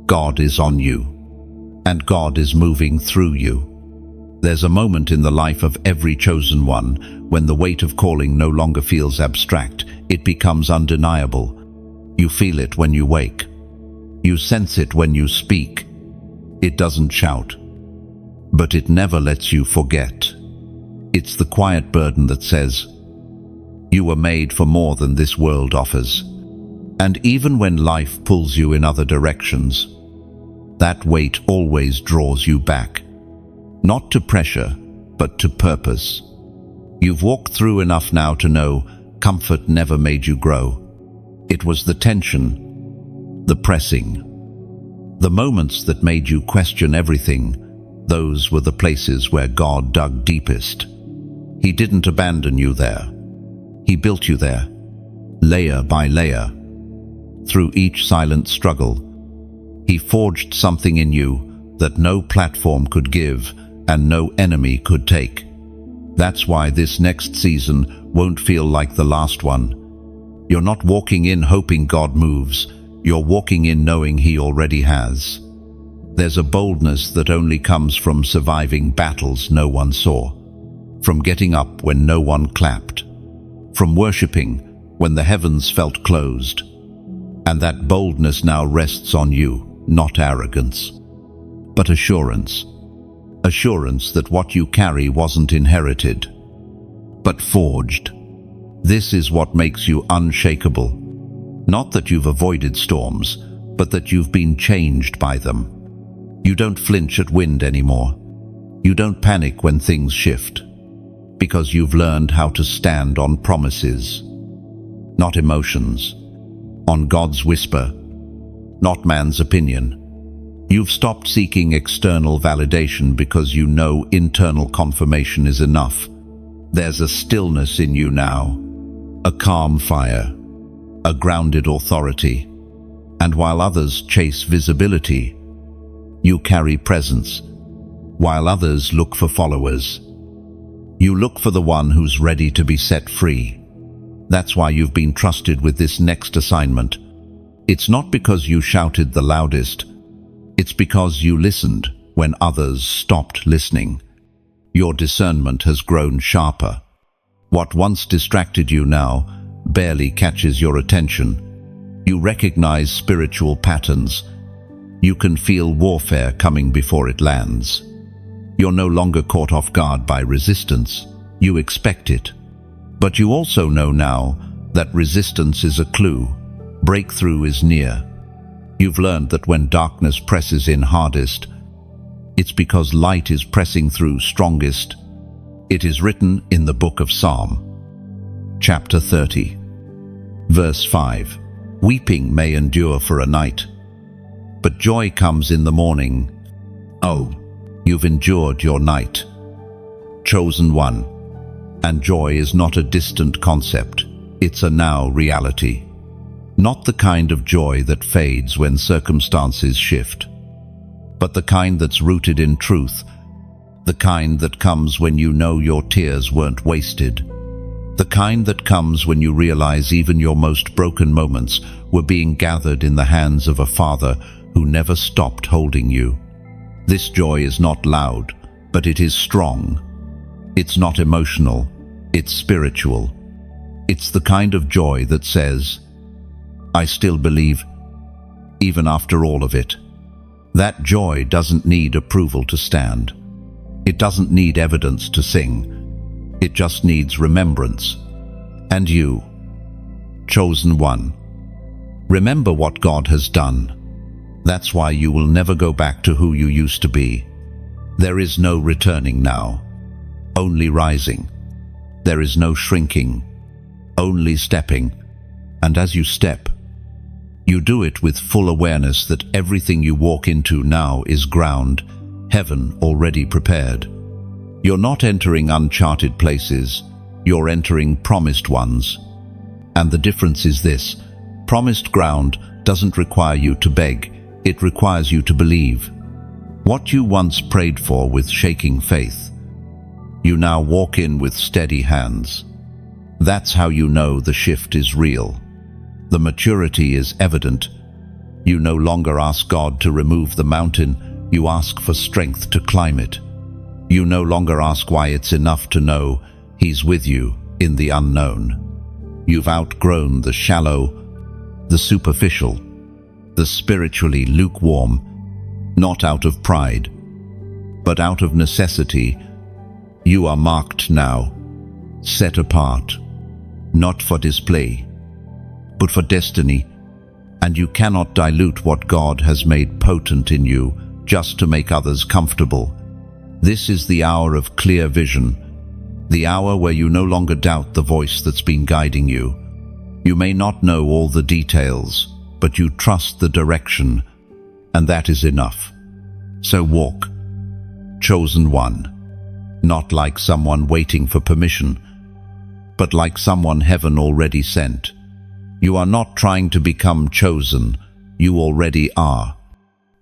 Speaker 1: God is on you. And God is moving through you. There's a moment in the life of every chosen one when the weight of calling no longer feels abstract. It becomes undeniable. You feel it when you wake. You sense it when you speak. It doesn't shout, but it never lets you forget. It's the quiet burden that says, you were made for more than this world offers. And even when life pulls you in other directions, that weight always draws you back. Not to pressure, but to purpose. You've walked through enough now to know comfort never made you grow. It was the tension, the pressing, the moments that made you question everything. Those were the places where God dug deepest. He didn't abandon you there. He built you there, layer by layer. Through each silent struggle, He forged something in you that no platform could give and no enemy could take. That's why this next season won't feel like the last one. You're not walking in hoping God moves. You're walking in knowing He already has. There's a boldness that only comes from surviving battles no one saw, from getting up when no one clapped, from worshipping when the heavens felt closed. And that boldness now rests on you, not arrogance, but assurance. Assurance that what you carry wasn't inherited, but forged. This is what makes you unshakable. Not that you've avoided storms, but that you've been changed by them. You don't flinch at wind anymore. You don't panic when things shift, because you've learned how to stand on promises, not emotions, on God's whisper, not man's opinion. You've stopped seeking external validation because you know internal confirmation is enough. There's a stillness in you now, a calm fire, a grounded authority. And while others chase visibility, you carry presence. While others look for followers, you look for the one who's ready to be set free. That's why you've been trusted with this next assignment. It's not because you shouted the loudest. It's because you listened when others stopped listening. Your discernment has grown sharper. What once distracted you now barely catches your attention. You recognize spiritual patterns. You can feel warfare coming before it lands. You're no longer caught off guard by resistance. You expect it. But you also know now that resistance is a clue. Breakthrough is near. You've learned that when darkness presses in hardest, it's because light is pressing through strongest. It is written in the book of Psalm, chapter 30, verse 5. Weeping may endure for a night, but joy comes in the morning. Oh, you've endured your night. Chosen one. And joy is not a distant concept. It's a now reality. Not the kind of joy that fades when circumstances shift, but the kind that's rooted in truth, the kind that comes when you know your tears weren't wasted, the kind that comes when you realize even your most broken moments were being gathered in the hands of a Father who never stopped holding you. This joy is not loud, but it is strong. It's not emotional, it's spiritual. It's the kind of joy that says, I still believe, even after all of it. That joy doesn't need approval to stand. It doesn't need evidence to sing. It just needs remembrance. And you, chosen one, remember what God has done. That's why you will never go back to who you used to be. There is no returning now, only rising. There is no shrinking, only stepping. And as you step, you do it with full awareness that everything you walk into now is ground heaven already prepared. You're not entering uncharted places, you're entering promised ones. And the difference is this: promised ground doesn't require you to beg, it requires you to believe. What you once prayed for with shaking faith, you now walk in with steady hands. That's how you know the shift is real. The maturity is evident. You no longer ask God to remove the mountain, you ask for strength to climb it. You no longer ask why, it's enough to know He's with you in the unknown. You've outgrown the shallow, the superficial, the spiritually lukewarm, not out of pride, but out of necessity. You are marked now, set apart, not for display, but for destiny, and you cannot dilute what God has made potent in you just to make others comfortable. This is the hour of clear vision, the hour where you no longer doubt the voice that's been guiding you. You may not know all the details, but you trust the direction, and that is enough. So walk, chosen one, not like someone waiting for permission, but like someone heaven already sent. You are not trying to become chosen, you already are.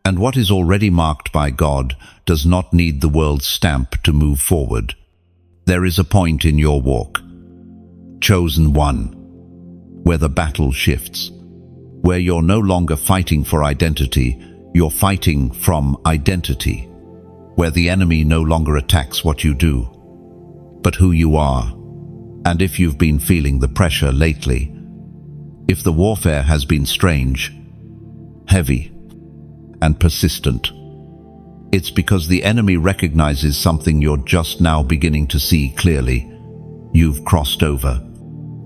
Speaker 1: And what is already marked by God does not need the world's stamp to move forward. There is a point in your walk, chosen one, where the battle shifts, where you're no longer fighting for identity, you're fighting from identity, where the enemy no longer attacks what you do, but who you are. And if you've been feeling the pressure lately, if the warfare has been strange, heavy, and persistent, it's because the enemy recognizes something you're just now beginning to see clearly. You've crossed over.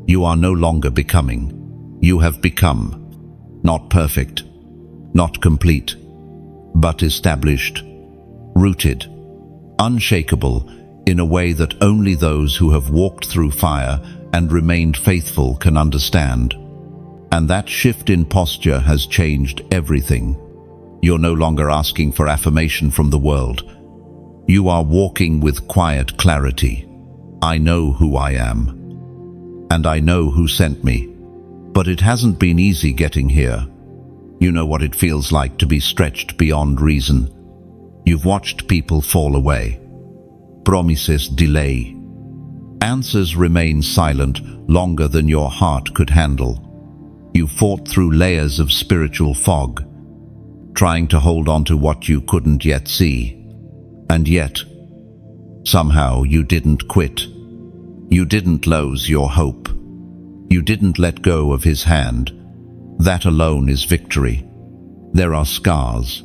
Speaker 1: You are no longer becoming. You have become. Not perfect, not complete, but established, rooted, unshakable in a way that only those who have walked through fire and remained faithful can understand. And that shift in posture has changed everything. You're no longer asking for affirmation from the world. You are walking with quiet clarity. I know who I am, and I know who sent me. But it hasn't been easy getting here. You know what it feels like to be stretched beyond reason. You've watched people fall away. Promises delay. Answers remain silent longer than your heart could handle. You fought through layers of spiritual fog, trying to hold on to what you couldn't yet see. And yet, somehow you didn't quit. You didn't lose your hope. You didn't let go of his hand. That alone is victory. There are scars.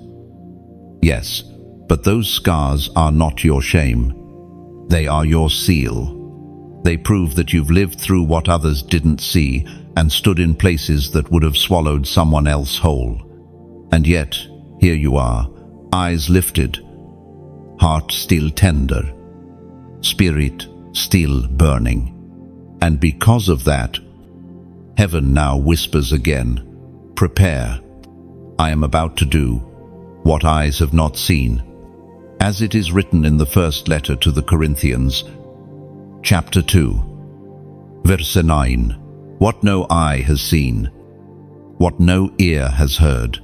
Speaker 1: Yes, but those scars are not your shame. They are your seal. They prove that you've lived through what others didn't see and stood in places that would have swallowed someone else whole. And yet, here you are, eyes lifted, heart still tender, spirit still burning. And because of that, heaven now whispers again, prepare. I am about to do what eyes have not seen. As it is written in the first letter to the Corinthians, chapter 2, verse 9, what no eye has seen, what no ear has heard,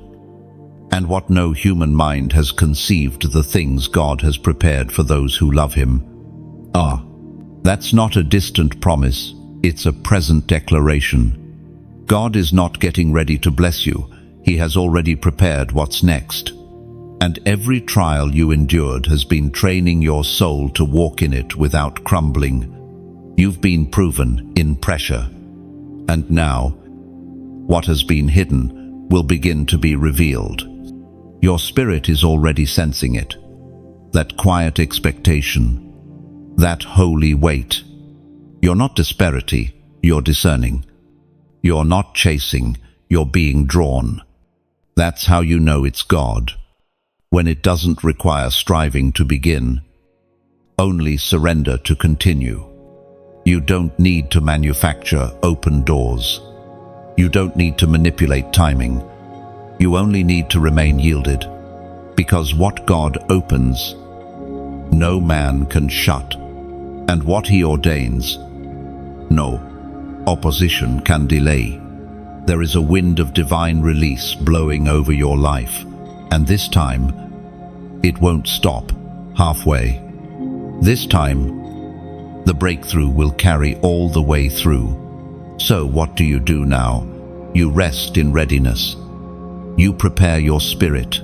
Speaker 1: and what no human mind has conceived, the things God has prepared for those who love him. That's not a distant promise, it's a present declaration. God is not getting ready to bless you, he has already prepared what's next. And every trial you endured has been training your soul to walk in it without crumbling. You've been proven in pressure. And now, what has been hidden will begin to be revealed. Your spirit is already sensing it. That quiet expectation, that holy wait. You're not disparity, you're discerning. You're not chasing, you're being drawn. That's how you know it's God. When it doesn't require striving to begin, only surrender to continue. You don't need to manufacture open doors. You don't need to manipulate timing. You only need to remain yielded. Because what God opens, no man can shut. And what he ordains, no opposition can delay. There is a wind of divine release blowing over your life. And this time, it won't stop halfway. This time, the breakthrough will carry all the way through. So what do you do now? You rest in readiness. You prepare your spirit,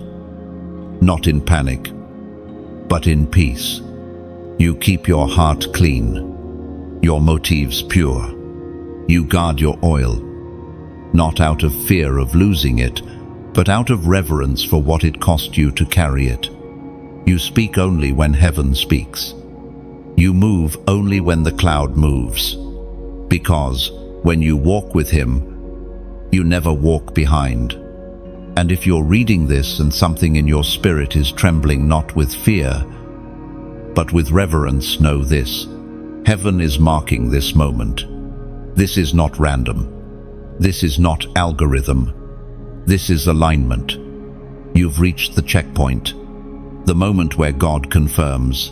Speaker 1: not in panic, but in peace. You keep your heart clean, your motives pure. You guard your oil, not out of fear of losing it, but out of reverence for what it cost you to carry it. You speak only when heaven speaks. You move only when the cloud moves. Because when you walk with him, you never walk behind. And if you're reading this and something in your spirit is trembling not with fear, but with reverence, know this. Heaven is marking this moment. This is not random. This is not algorithm. This is alignment. You've reached the checkpoint, the moment where God confirms,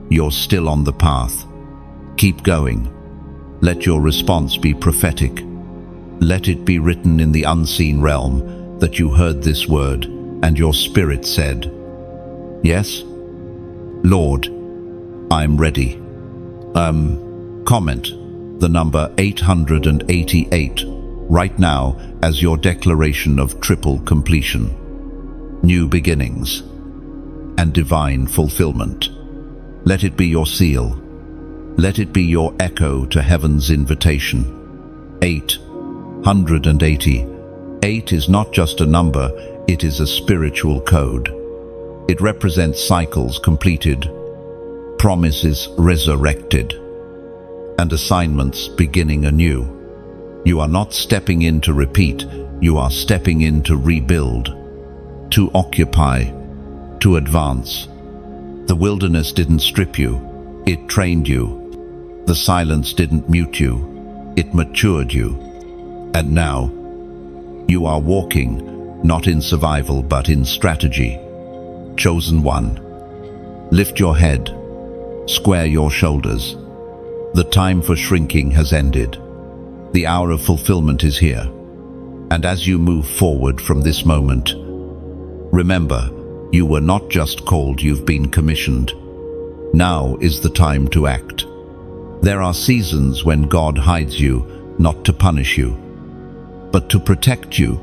Speaker 1: you're still on the path. Keep going. Let your response be prophetic. Let it be written in the unseen realm that you heard this word and your spirit said, yes, Lord, I'm ready. Comment the number 888 right now as your declaration of triple completion, new beginnings, and divine fulfillment. Let it be your seal. Let it be your echo to heaven's invitation. 880. 8 is not just a number, it is a spiritual code. It represents cycles completed, promises resurrected, and assignments beginning anew. You are not stepping in to repeat, you are stepping in to rebuild, to occupy, to advance. The wilderness didn't strip you, it trained you. The silence didn't mute you, it matured you. And now, you are walking, not in survival but in strategy. Chosen one. Lift your head, square your shoulders. The time for shrinking has ended. The hour of fulfillment is here. And as you move forward from this moment, remember, you were not just called, you've been commissioned. Now is the time to act. There are seasons when God hides you, not to punish you, but to protect you,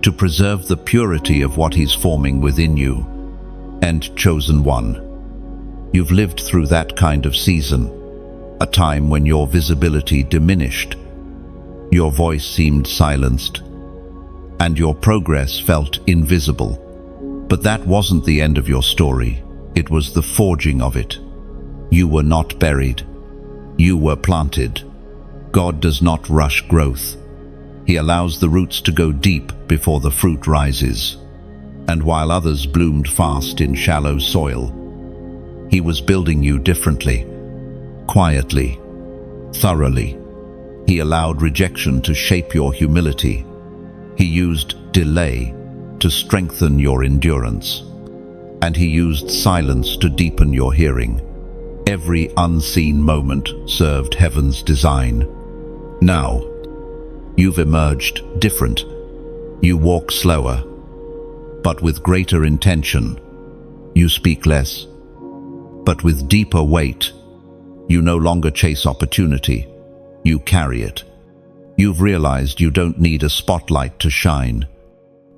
Speaker 1: to preserve the purity of what He's forming within you. And chosen one, you've lived through that kind of season. a time when your visibility diminished, your voice seemed silenced, and your progress felt invisible. But that wasn't the end of your story. It was the forging of it. You were not buried. You were planted. God does not rush growth. He allows the roots to go deep before the fruit rises. And while others bloomed fast in shallow soil, He was building you differently, quietly, thoroughly. He allowed rejection to shape your humility. He used delay to strengthen your endurance. And He used silence to deepen your hearing. Every unseen moment served heaven's design. Now, you've emerged different. You walk slower, but with greater intention. You speak less, but with deeper weight. You no longer chase opportunity. You carry it. You've realized you don't need a spotlight to shine.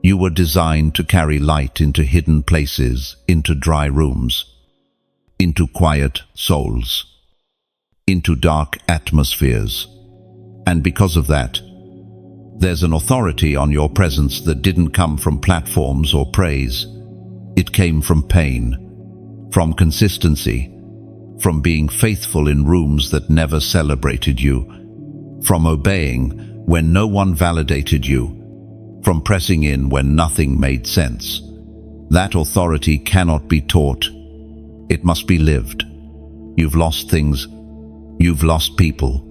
Speaker 1: You were designed to carry light into hidden places, into dry rooms, into quiet souls, into dark atmospheres. And because of that, there's an authority on your presence that didn't come from platforms or praise. It came from pain, from consistency, from being faithful in rooms that never celebrated you, from obeying when no one validated you, from pressing in when nothing made sense. That authority cannot be taught. It must be lived. You've lost things. You've lost people.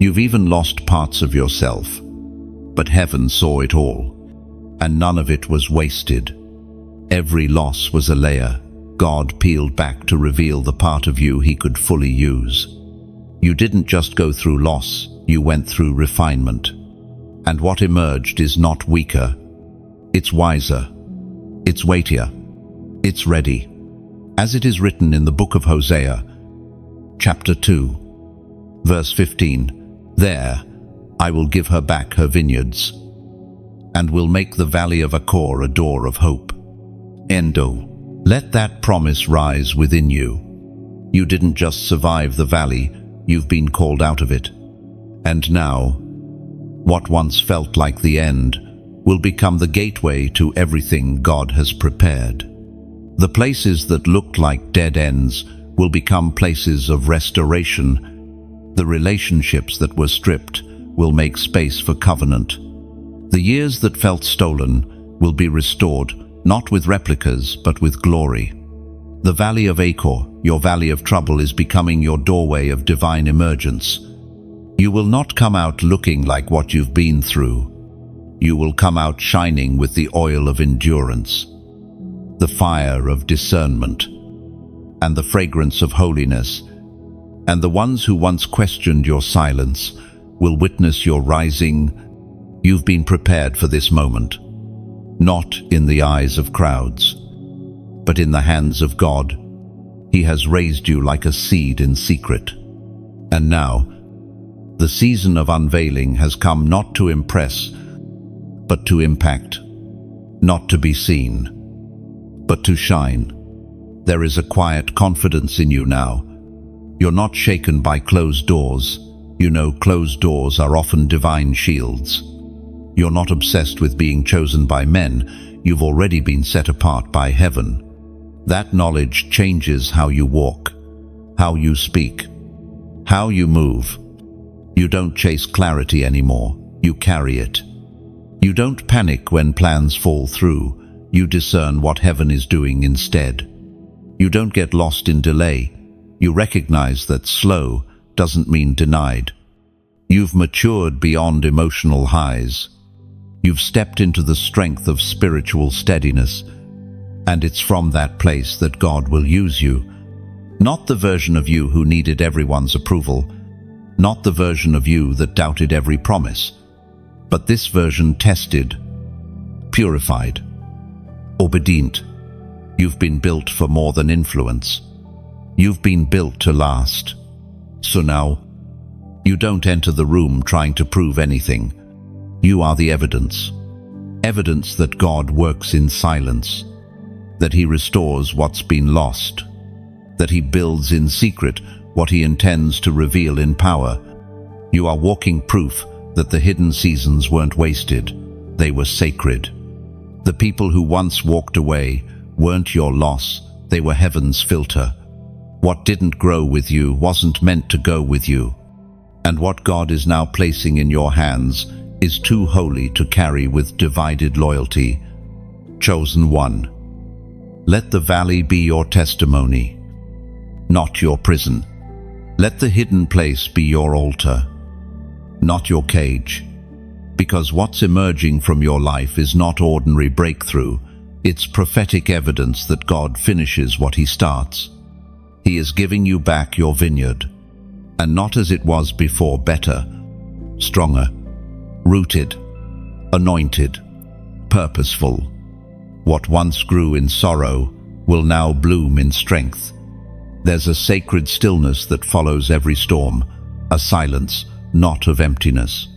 Speaker 1: You've even lost parts of yourself. But heaven saw it all, and none of it was wasted. Every loss was a layer God peeled back to reveal the part of you He could fully use. You didn't just go through loss, you went through refinement. And what emerged is not weaker. It's wiser. It's weightier. It's ready. As it is written in the book of Hosea, chapter 2, verse 15, "There I will give her back her vineyards, and will make the valley of Achor a door of hope." Endo. Let that promise rise within you. You didn't just survive the valley, you've been called out of it. And now, what once felt like the end will become the gateway to everything God has prepared. The places that looked like dead ends will become places of restoration. The relationships that were stripped will make space for covenant. The years that felt stolen will be restored, not with replicas, but with glory. The valley of Achor, your valley of trouble, is becoming your doorway of divine emergence. You will not come out looking like what you've been through. You will come out shining with the oil of endurance, the fire of discernment, and the fragrance of holiness. And the ones who once questioned your silence will witness your rising. You've been prepared for this moment, not in the eyes of crowds, but in the hands of God. He has raised you like a seed in secret. And now, the season of unveiling has come, not to impress, but to impact, not to be seen, but to shine. There is a quiet confidence in you now. You're not shaken by closed doors. You know closed doors are often divine shields. You're not obsessed with being chosen by men. You've already been set apart by heaven. That knowledge changes how you walk, how you speak, how you move. You don't chase clarity anymore. You carry it. You don't panic when plans fall through. You discern what heaven is doing instead. You don't get lost in delay. You recognize that slow doesn't mean denied. You've matured beyond emotional highs. You've stepped into the strength of spiritual steadiness, and it's from that place that God will use you. Not the version of you who needed everyone's approval, not the version of you that doubted every promise, but this version tested, purified, obedient. You've been built for more than influence. You've been built to last. So now, you don't enter the room trying to prove anything. You are the evidence. Evidence that God works in silence, that He restores what's been lost, that He builds in secret what he intends to reveal in power. You are walking proof that the hidden seasons weren't wasted, they were sacred. The people who once walked away weren't your loss, they were heaven's filter. What didn't grow with you wasn't meant to go with you. And what God is now placing in your hands is too holy to carry with divided loyalty. Chosen one. Let the valley be your testimony, not your prison. Let the hidden place be your altar, not your cage. Because what's emerging from your life is not ordinary breakthrough, it's prophetic evidence that God finishes what he starts. He is giving you back your vineyard, and not as it was before, better, stronger, rooted, anointed, purposeful. What once grew in sorrow will now bloom in strength. There's a sacred stillness that follows every storm, a silence not of emptiness,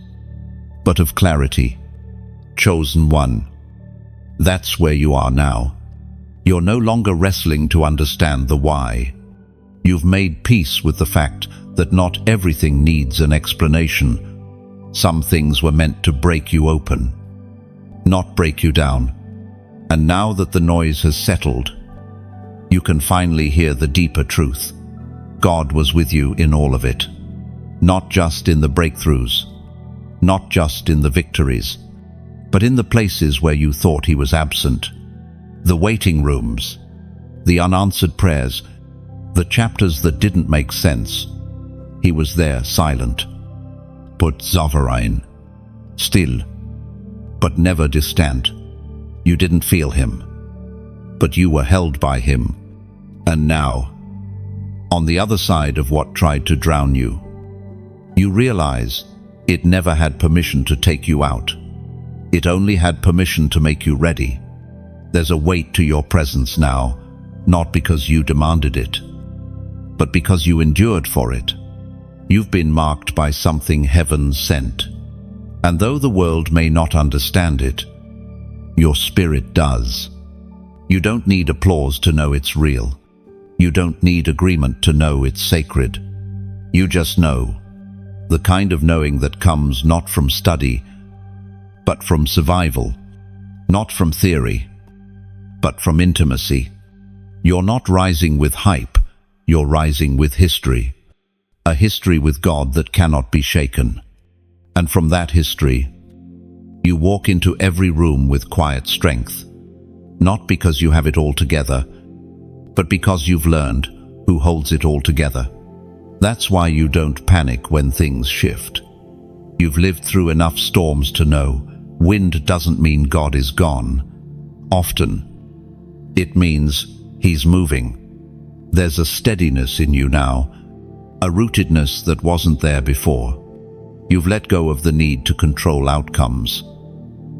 Speaker 1: but of clarity. Chosen one. That's where you are now. You're no longer wrestling to understand the why. You've made peace with the fact that not everything needs an explanation. Some things were meant to break you open, not break you down. And now that the noise has settled, you can finally hear the deeper truth. God was with you in all of it. Not just in the breakthroughs, not just in the victories, but in the places where you thought he was absent. The waiting rooms, the unanswered prayers, the chapters that didn't make sense. He was there, silent, but sovereign, still, but never distant. You didn't feel him, but you were held by him. And now, on the other side of what tried to drown you, you realize it never had permission to take you out. It only had permission to make you ready. There's a weight to your presence now, not because you demanded it, but because you endured for it. You've been marked by something heaven sent. And though the world may not understand it, your spirit does. You don't need applause to know it's real. You don't need agreement to know it's sacred. You just know. The kind of knowing that comes not from study, but from survival. Not from theory, but from intimacy. You're not rising with hype, you're rising with history. A history with God that cannot be shaken. And from that history, you walk into every room with quiet strength. Not because you have it all together, but because you've learned who holds it all together. That's why you don't panic when things shift. You've lived through enough storms to know wind doesn't mean God is gone. Often, it means he's moving. There's a steadiness in you now, a rootedness that wasn't there before. You've let go of the need to control outcomes.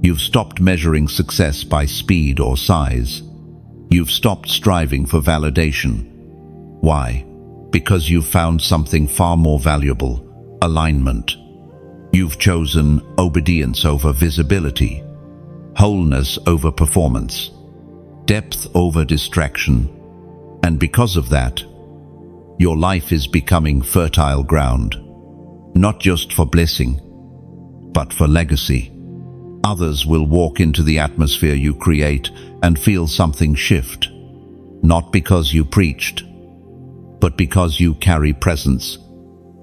Speaker 1: You've stopped measuring success by speed or size. You've stopped striving for validation. Why? Because you've found something far more valuable: alignment. You've chosen obedience over visibility, wholeness over performance, depth over distraction. And because of that, your life is becoming fertile ground, not just for blessing, but for legacy. Others will walk into the atmosphere you create and feel something shift, not because you preached, but because you carry presence.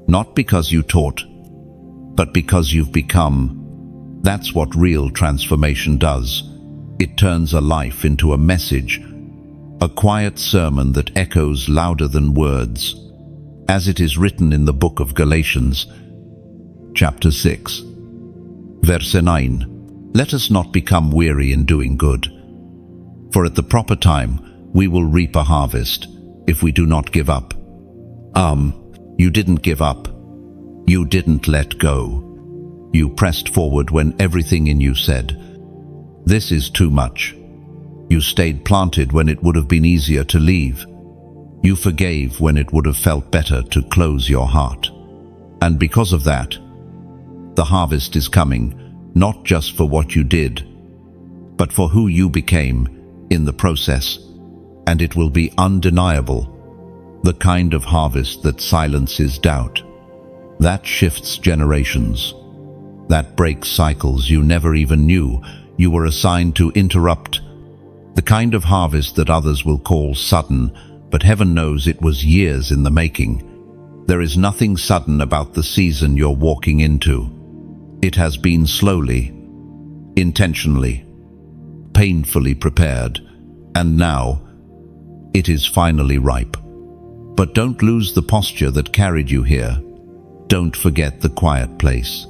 Speaker 1: Not because you taught, but because you've become. That's what real transformation does. It turns a life into a message, a quiet sermon that echoes louder than words. As it is written in the book of Galatians, chapter 6, verse 9, "Let us not become weary in doing good, for at the proper time we will reap a harvest if we do not give up." You didn't give up. You didn't let go. You pressed forward when everything in you said, "This is too much." You stayed planted when it would have been easier to leave. You forgave when it would have felt better to close your heart. And because of that, the harvest is coming, not just for what you did, but for who you became in the process. And it will be undeniable. The kind of harvest that silences doubt, that shifts generations, that breaks cycles you never even knew you were assigned to interrupt. The kind of harvest that others will call sudden, but heaven knows it was years in the making. There is nothing sudden about the season you're walking into. It has been slowly, intentionally, painfully prepared, and now it is finally ripe. But don't lose the posture that carried you here. Don't forget the quiet place.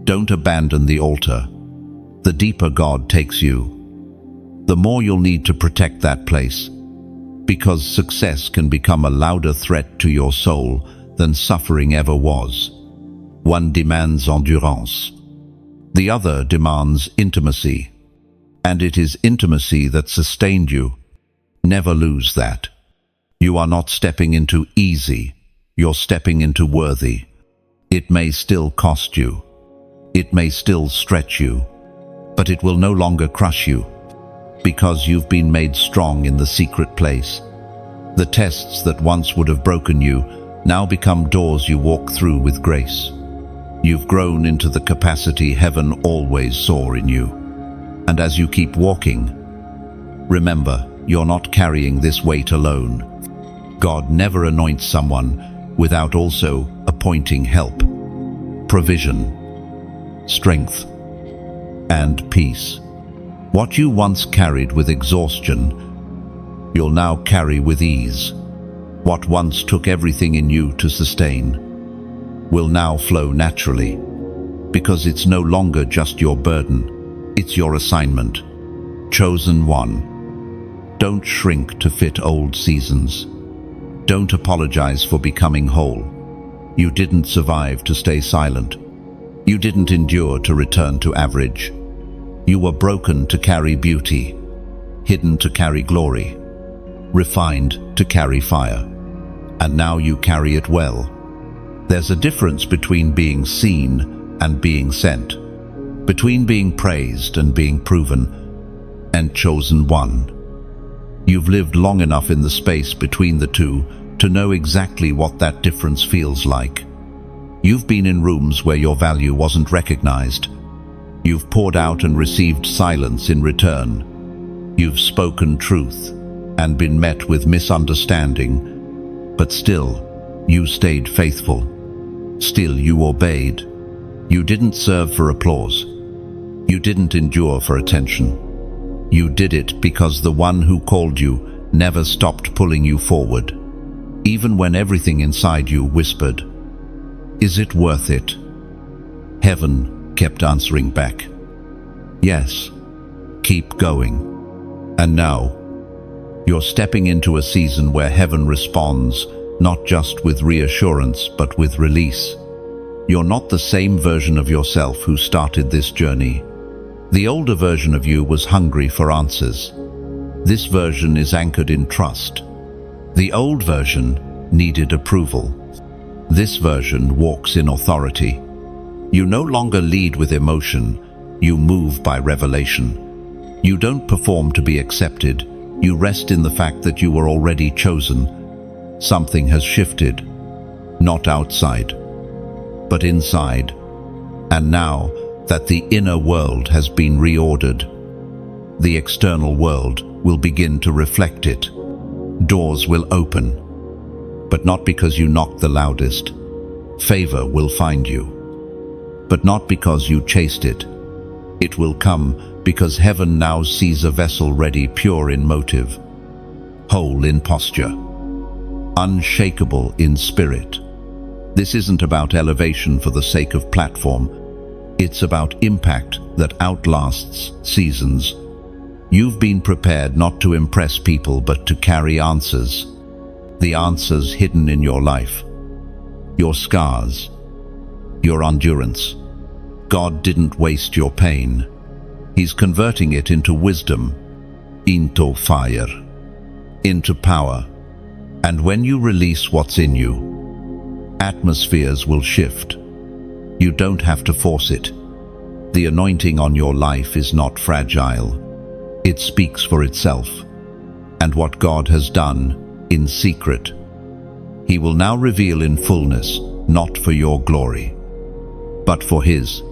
Speaker 1: Don't abandon the altar. The deeper God takes you, the more you'll need to protect that place, because success can become a louder threat to your soul than suffering ever was. One demands endurance. The other demands intimacy. And it is intimacy that sustained you. Never lose that. You are not stepping into easy. You're stepping into worthy. It may still cost you. It may still stretch you. But it will no longer crush you, because you've been made strong in the secret place. The tests that once would have broken you now become doors you walk through with grace. You've grown into the capacity heaven always saw in you. And as you keep walking, remember, you're not carrying this weight alone. God never anoints someone without also appointing help, provision, strength, and peace. What you once carried with exhaustion, you'll now carry with ease. What once took everything in you to sustain will now flow naturally, because it's no longer just your burden, it's your assignment. Chosen one. Don't shrink to fit old seasons. Don't apologize for becoming whole. You didn't survive to stay silent. You didn't endure to return to average. You were broken to carry beauty, hidden to carry glory, refined to carry fire. And now you carry it well. There's a difference between being seen and being sent, between being praised and being proven, and chosen one. You've lived long enough in the space between the two to know exactly what that difference feels like. You've been in rooms where your value wasn't recognized. You've poured out and received silence in return. You've spoken truth and been met with misunderstanding, but still, you stayed faithful. Still, you obeyed. You didn't serve for applause. You didn't endure for attention. You did it because the one who called you never stopped pulling you forward, even when everything inside you whispered, "Is it worth it?" Heaven kept answering back, "Yes, keep going." And now, you're stepping into a season where heaven responds, not just with reassurance, but with release. You're not the same version of yourself who started this journey. The older version of you was hungry for answers. This version is anchored in trust. The old version needed approval. This version walks in authority. You no longer lead with emotion, you move by revelation. You don't perform to be accepted, you rest in the fact that you were already chosen. Something has shifted, not outside, but inside. And now that the inner world has been reordered, the external world will begin to reflect it. Doors will open, but not because you knocked the loudest. Favor will find you, but not because you chased it. It will come because heaven now sees a vessel ready, pure in motive, whole in posture, unshakable in spirit. This isn't about elevation for the sake of platform. It's about impact that outlasts seasons. You've been prepared not to impress people, but to carry answers. The answers hidden in your life, your scars, your endurance. God didn't waste your pain. He's converting it into wisdom, into fire, into power. And when you release what's in you, atmospheres will shift. You don't have to force it. The anointing on your life is not fragile. It speaks for itself. And what God has done in secret He will now reveal in fullness, not for your glory, but for His.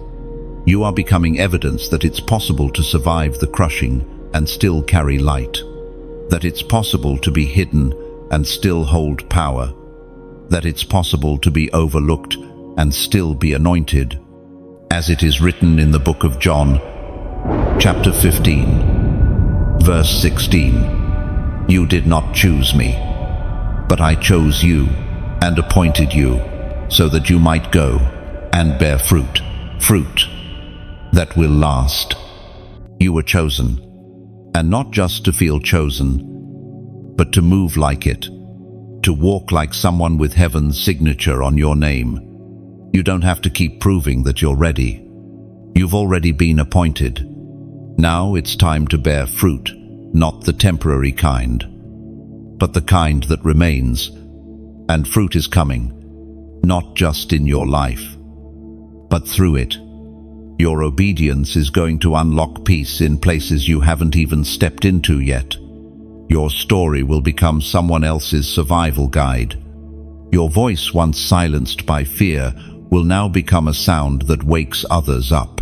Speaker 1: You are becoming evidence that it's possible to survive the crushing and still carry light, that it's possible to be hidden and still hold power, that it's possible to be overlooked and still be anointed, as it is written in the book of John, chapter 15, verse 16. You did not choose me, but I chose you and appointed you so that you might go and bear fruit that will last. You were chosen, and not just to feel chosen, but to move like it, to walk like someone with heaven's signature on your name. You don't have to keep proving that you're ready. You've already been appointed. Now it's time to bear fruit, not the temporary kind, but the kind that remains. And fruit is coming, not just in your life, but through it. Your obedience is going to unlock peace in places you haven't even stepped into yet. Your story will become someone else's survival guide. Your voice, once silenced by fear, will now become a sound that wakes others up.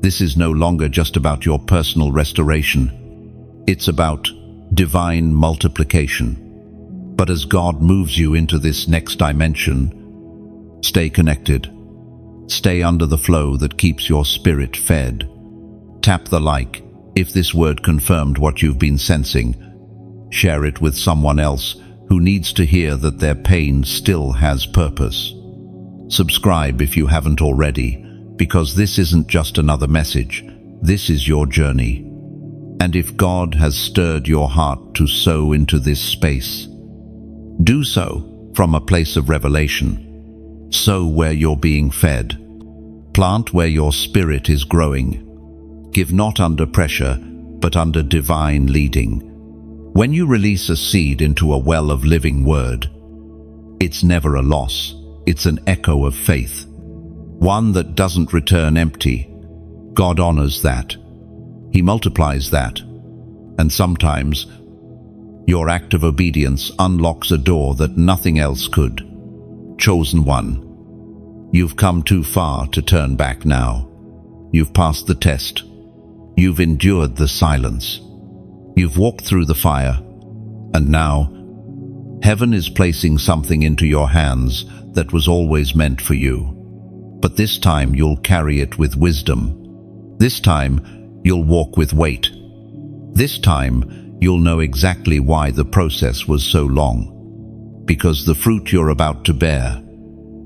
Speaker 1: This is no longer just about your personal restoration. It's about divine multiplication. But as God moves you into this next dimension, stay connected. Stay under the flow that keeps your spirit fed. Tap the like if this word confirmed what you've been sensing. Share it with someone else who needs to hear that their pain still has purpose. Subscribe if you haven't already, because this isn't just another message. This is your journey. And if God has stirred your heart to sow into this space, do so from a place of revelation. Sow where you're being fed. Plant where your spirit is growing. Give not under pressure, but under divine leading. When you release a seed into a well of living word, it's never a loss. It's an echo of faith, one that doesn't return empty. God honors that. He multiplies that. And sometimes, your act of obedience unlocks a door that nothing else could. Chosen one. You've come too far to turn back now. You've passed the test. You've endured the silence. You've walked through the fire. And now, heaven is placing something into your hands that was always meant for you. But this time you'll carry it with wisdom. This time you'll walk with weight. This time you'll know exactly why the process was so long. Because the fruit you're about to bear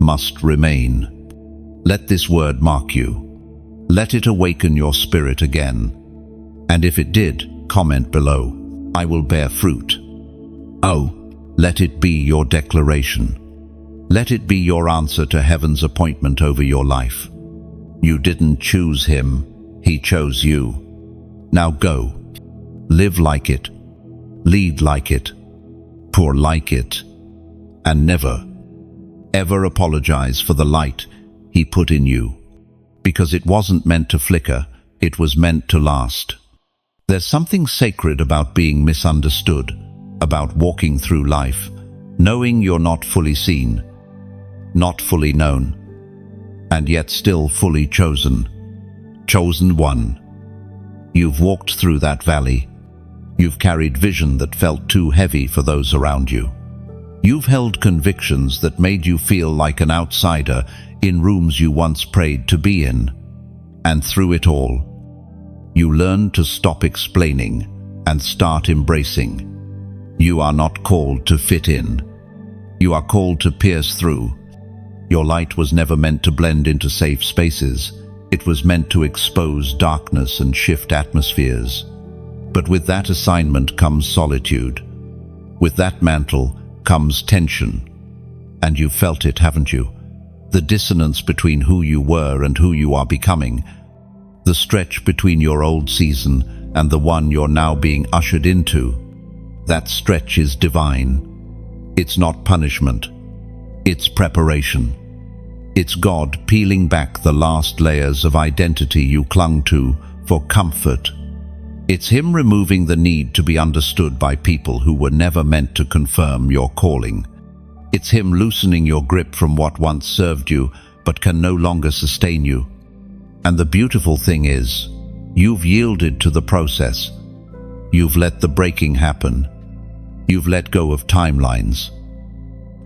Speaker 1: must remain. Let this word mark you. Let it awaken your spirit again. And if it did, comment below. I will bear fruit. Oh, let it be your declaration. Let it be your answer to heaven's appointment over your life. You didn't choose him, he chose you. Now go. Live like it. Lead like it. Pour like it. And never, ever apologize for the light he put in you. Because it wasn't meant to flicker, it was meant to last. There's something sacred about being misunderstood, about walking through life, knowing you're not fully seen, not fully known, and yet still fully chosen. Chosen one. You've walked through that valley. You've carried vision that felt too heavy for those around you. You've held convictions that made you feel like an outsider in rooms you once prayed to be in. And through it all, you learned to stop explaining and start embracing. You are not called to fit in. You are called to pierce through. Your light was never meant to blend into safe spaces. It was meant to expose darkness and shift atmospheres. But with that assignment comes solitude. With that mantle comes tension. And you've felt it, haven't you? The dissonance between who you were and who you are becoming. The stretch between your old season and the one you're now being ushered into. That stretch is divine. It's not punishment. It's preparation. It's God peeling back the last layers of identity you clung to for comfort. It's Him removing the need to be understood by people who were never meant to confirm your calling. It's Him loosening your grip from what once served you but can no longer sustain you. And the beautiful thing is, you've yielded to the process. You've let the breaking happen. You've let go of timelines,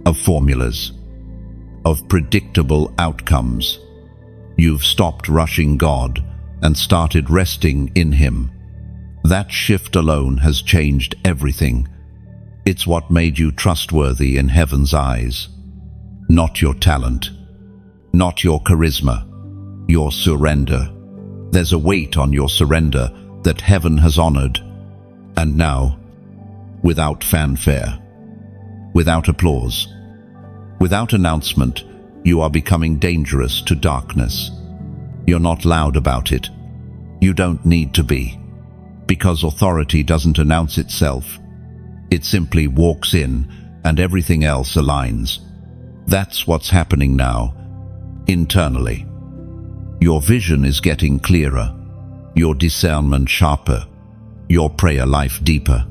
Speaker 1: of formulas, of predictable outcomes. You've stopped rushing God and started resting in Him. That shift alone has changed everything. It's what made you trustworthy in heaven's eyes. Not your talent, not your charisma, your surrender. There's a weight on your surrender that heaven has honored. And now, without fanfare, without applause, without announcement, you are becoming dangerous to darkness. You're not loud about it. You don't need to be. Because authority doesn't announce itself. It simply walks in and everything else aligns. That's what's happening now, internally. Your vision is getting clearer, your discernment sharper, your prayer life deeper.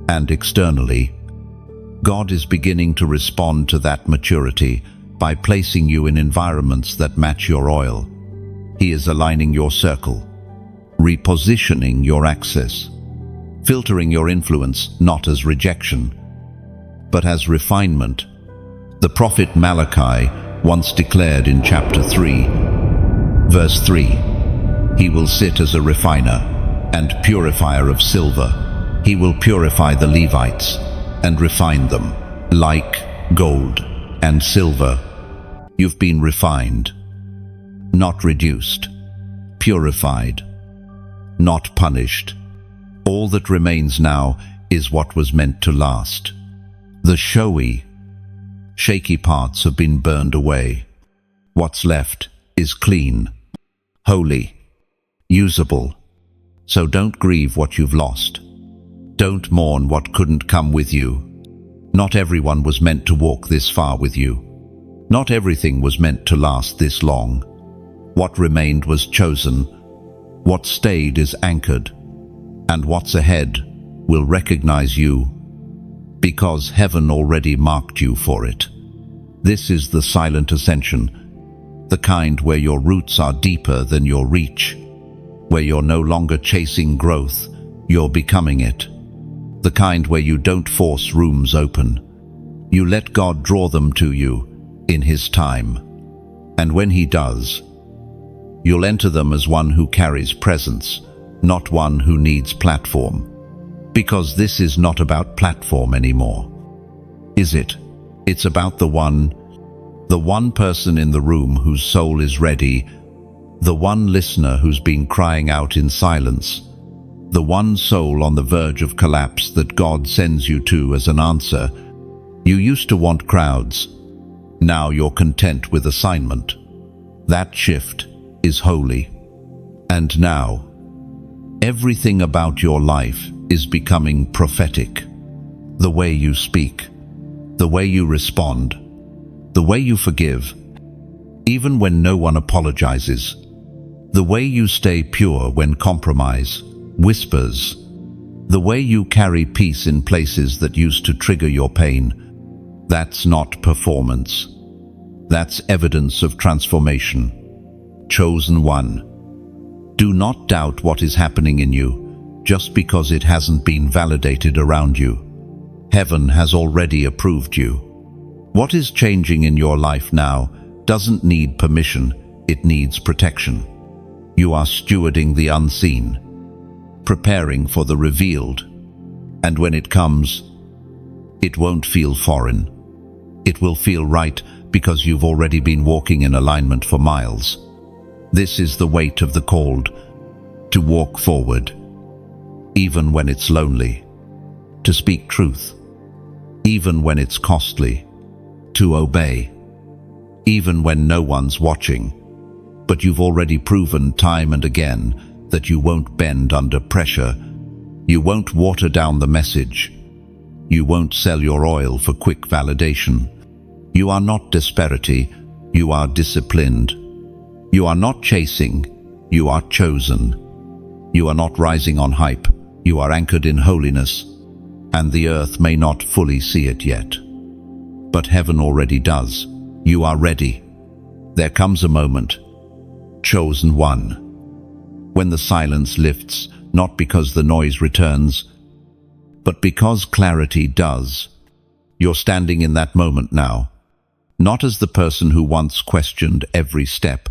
Speaker 1: And externally, God is beginning to respond to that maturity by placing you in environments that match your oil. He is aligning your circle, repositioning your access, filtering your influence not as rejection, but as refinement. The prophet Malachi once declared in chapter 3, verse 3, "He will sit as a refiner and purifier of silver. He will purify the Levites and refine them like gold and silver." You've been refined, not reduced, purified, not punished. All that remains now is what was meant to last. The showy, shaky parts have been burned away. What's left is clean, holy, usable. So don't grieve what you've lost. Don't mourn what couldn't come with you. Not everyone was meant to walk this far with you. Not everything was meant to last this long. What remained was chosen. What stayed is anchored. And what's ahead will recognize you, because heaven already marked you for it. This is the silent ascension, the kind where your roots are deeper than your reach, where you're no longer chasing growth, you're becoming it. The kind where you don't force rooms open. You let God draw them to you in His time. And when He does, you'll enter them as one who carries presence, not one who needs platform. Because this is not about platform anymore, is it? It's about the one person in the room whose soul is ready, the one listener who's been crying out in silence, the one soul on the verge of collapse that God sends you to as an answer. You used to want crowds. Now you're content with assignment. That shift is holy. And now, everything about your life is becoming prophetic. The way you speak, the way you respond, the way you forgive, even when no one apologizes, the way you stay pure when compromise whispers, the way you carry peace in places that used to trigger your pain. That's not performance. That's evidence of transformation. Chosen one. Do not doubt what is happening in you, just because it hasn't been validated around you. Heaven has already approved you. What is changing in your life now doesn't need permission, it needs protection. You are stewarding the unseen, preparing for the revealed. And when it comes, it won't feel foreign. It will feel right because you've already been walking in alignment for miles. This is the weight of the called, to walk forward, even when it's lonely, to speak truth, even when it's costly, to obey, even when no one's watching. But you've already proven time and again that you won't bend under pressure. You won't water down the message. You won't sell your oil for quick validation. You are not disparity, you are disciplined. You are not chasing, you are chosen. You are not rising on hype, you are anchored in holiness, and the earth may not fully see it yet. but heaven already does. You are ready. There comes a moment, chosen one, when the silence lifts, not because the noise returns, but because clarity does. You're standing in that moment now, not as the person who once questioned every step,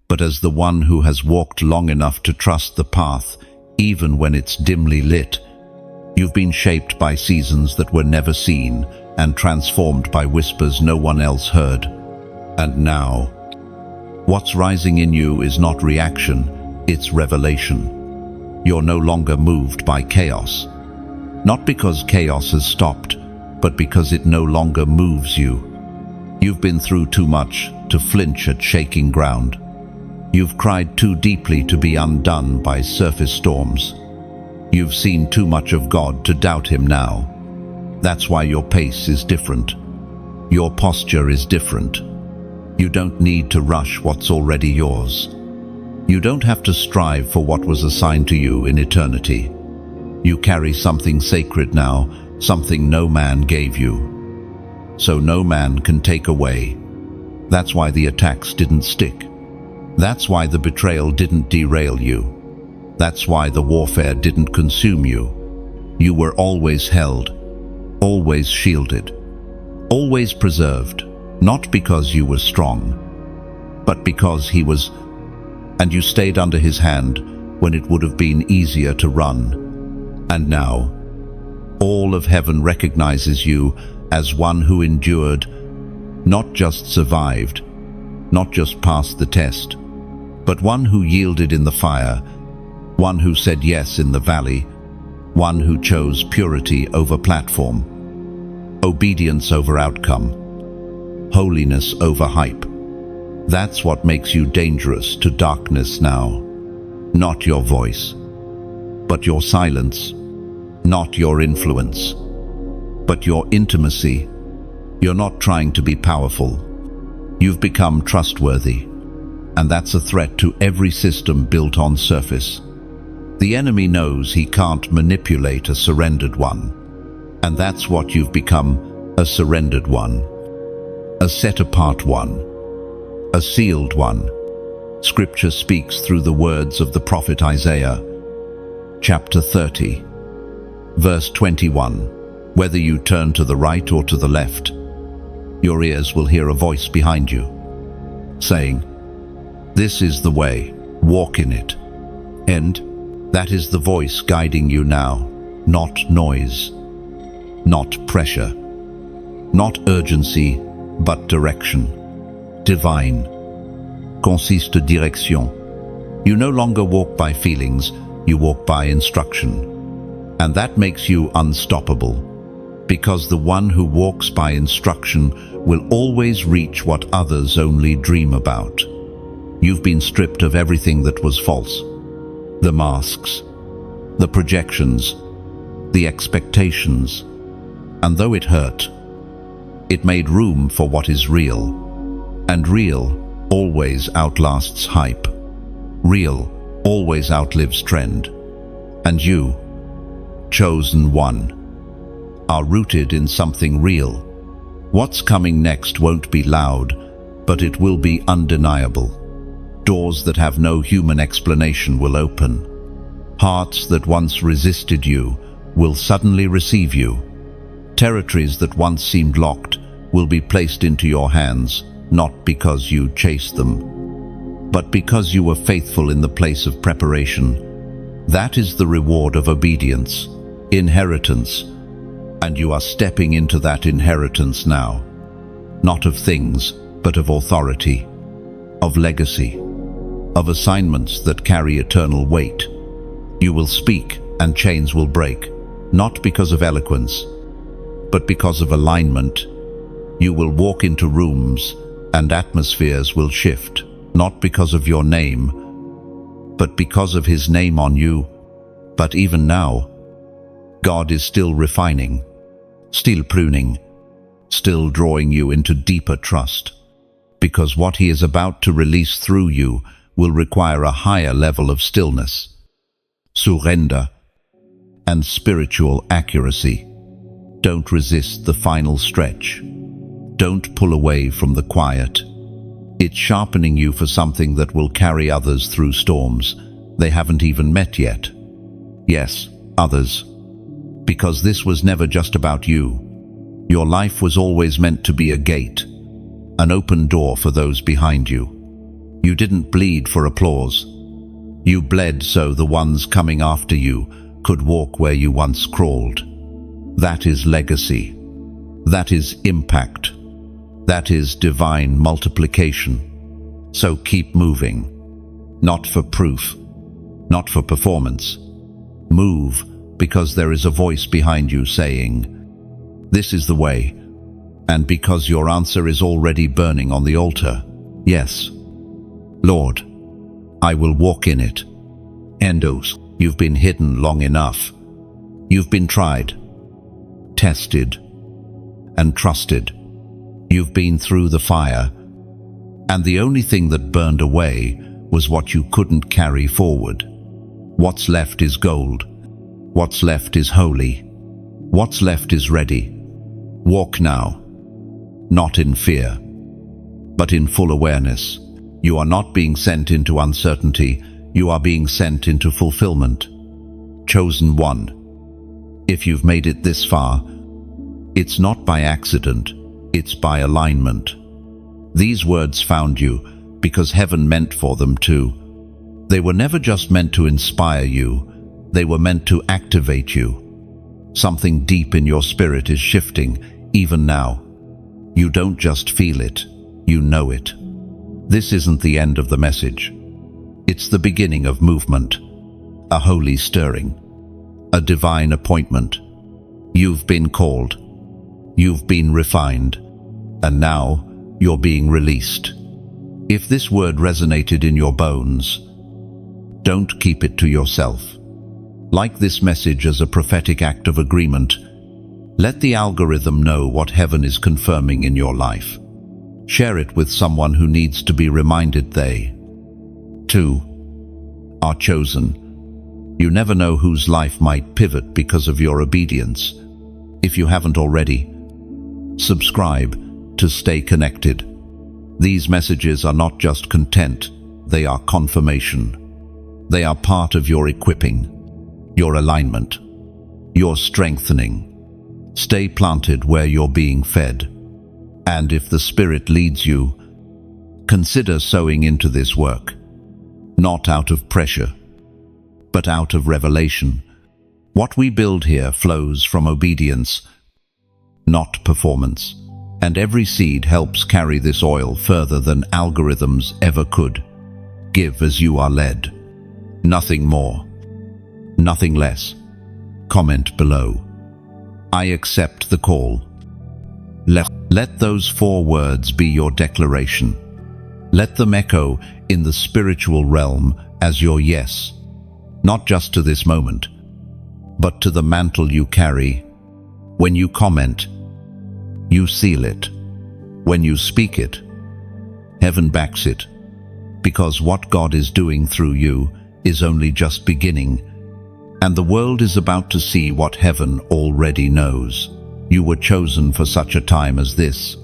Speaker 1: but as the one who has walked long enough to trust the path, even when it's dimly lit. You've been shaped by seasons that were never seen and transformed by whispers no one else heard. And now, what's rising in you is not reaction, it's revelation. You're no longer moved by chaos. Not because chaos has stopped, but because it no longer moves you. You've been through too much to flinch at shaking ground. You've cried too deeply to be undone by surface storms. You've seen too much of God to doubt Him now. That's why your pace is different. Your posture is different. You don't need to rush what's already yours. You don't have to strive for what was assigned to you in eternity. You carry something sacred now, something no man gave you. So no man can take away. That's why the attacks didn't stick. That's why the betrayal didn't derail you. That's why the warfare didn't consume you. You were always held, always shielded, always preserved, not because you were strong, but because He was, and you stayed under His hand when it would have been easier to run. And now, all of heaven recognizes you as one who endured, not just survived, not just passed the test, but one who yielded in the fire, one who said yes in the valley, one who chose purity over platform, obedience over outcome, holiness over hype. That's what makes you dangerous to darkness now. Not your voice, but your silence. Not your influence, but your intimacy. You're not trying to be powerful. You've become trustworthy, and that's a threat to every system built on surface. The enemy knows he can't manipulate a surrendered one, and that's what you've become, a surrendered one, a set-apart one, a sealed one. Scripture speaks through the words of the prophet Isaiah, chapter 30, verse 21. Whether you turn to the right or to the left, your ears will hear a voice behind you, saying, "This is the way, walk in it." And that is the voice guiding you now, not noise, not pressure, not urgency, but direction. Divine. Consiste direction. You no longer walk by feelings, you walk by instruction. And that makes you unstoppable, because the one who walks by instruction will always reach what others only dream about. You've been stripped of everything that was false. The masks, the projections, the expectations. And though it hurt, it made room for what is real. And real always outlasts hype. Real always outlives trend. And you, chosen one, are rooted in something real. What's coming next won't be loud, but it will be undeniable. Doors that have no human explanation will open. Hearts that once resisted you will suddenly receive you. Territories that once seemed locked will be placed into your hands, not because you chased them, but because you were faithful in the place of preparation. That is the reward of obedience, inheritance, and you are stepping into that inheritance now, not of things, but of authority, of legacy, of assignments that carry eternal weight. You will speak and chains will break, not because of eloquence, but because of alignment. You will walk into rooms and atmospheres will shift, not because of your name, but because of His name on you. But even now, God is still refining, still pruning, still drawing you into deeper trust, because what He is about to release through you will require a higher level of stillness, surrender, and spiritual accuracy. Don't resist the final stretch. Don't pull away from the quiet. It's sharpening you for something that will carry others through storms they haven't even met yet. Yes, others. Because this was never just about you. Your life was always meant to be a gate, an open door for those behind you. You didn't bleed for applause. You bled so the ones coming after you could walk where you once crawled. That is legacy. That is impact. That is divine multiplication. So keep moving. Not for proof, not for performance. Move because there is a voice behind you saying, "This is the way." And because your answer is already burning on the altar. Yes. Lord, I will walk in it. Endos, you've been hidden long enough. You've been tried, tested, and trusted. You've been through the fire, and the only thing that burned away was what you couldn't carry forward. What's left is gold. What's left is holy. What's left is ready. Walk now, not in fear, but in full awareness. You are not being sent into uncertainty, you are being sent into fulfillment. Chosen one. If you've made it this far, it's not by accident, it's by alignment. These words found you because heaven meant for them to. They were never just meant to inspire you, they were meant to activate you. Something deep in your spirit is shifting, even now. You don't just feel it, you know it. This isn't the end of the message. It's the beginning of movement, a holy stirring, a divine appointment. You've been called, you've been refined, and now you're being released. If this word resonated in your bones, don't keep it to yourself. Like this message as a prophetic act of agreement. Let the algorithm know what heaven is confirming in your life. Share it with someone who needs to be reminded they, too, are chosen. You never know whose life might pivot because of your obedience. If you haven't already, subscribe to stay connected. These messages are not just content, they are confirmation. They are part of your equipping, your alignment, your strengthening. Stay planted where you're being fed. And if the Spirit leads you, consider sowing into this work, not out of pressure, but out of revelation. What we build here flows from obedience, not performance. And every seed helps carry this oil further than algorithms ever could. Give as you are led. Nothing more, nothing less. Comment below. I accept the call. Let those 4 words be your declaration. Let them echo in the spiritual realm as your yes, not just to this moment, but to the mantle you carry. When you comment, you seal it. When you speak it, heaven backs it. Because what God is doing through you is only just beginning, and the world is about to see what heaven already knows. You were chosen for such a time as this.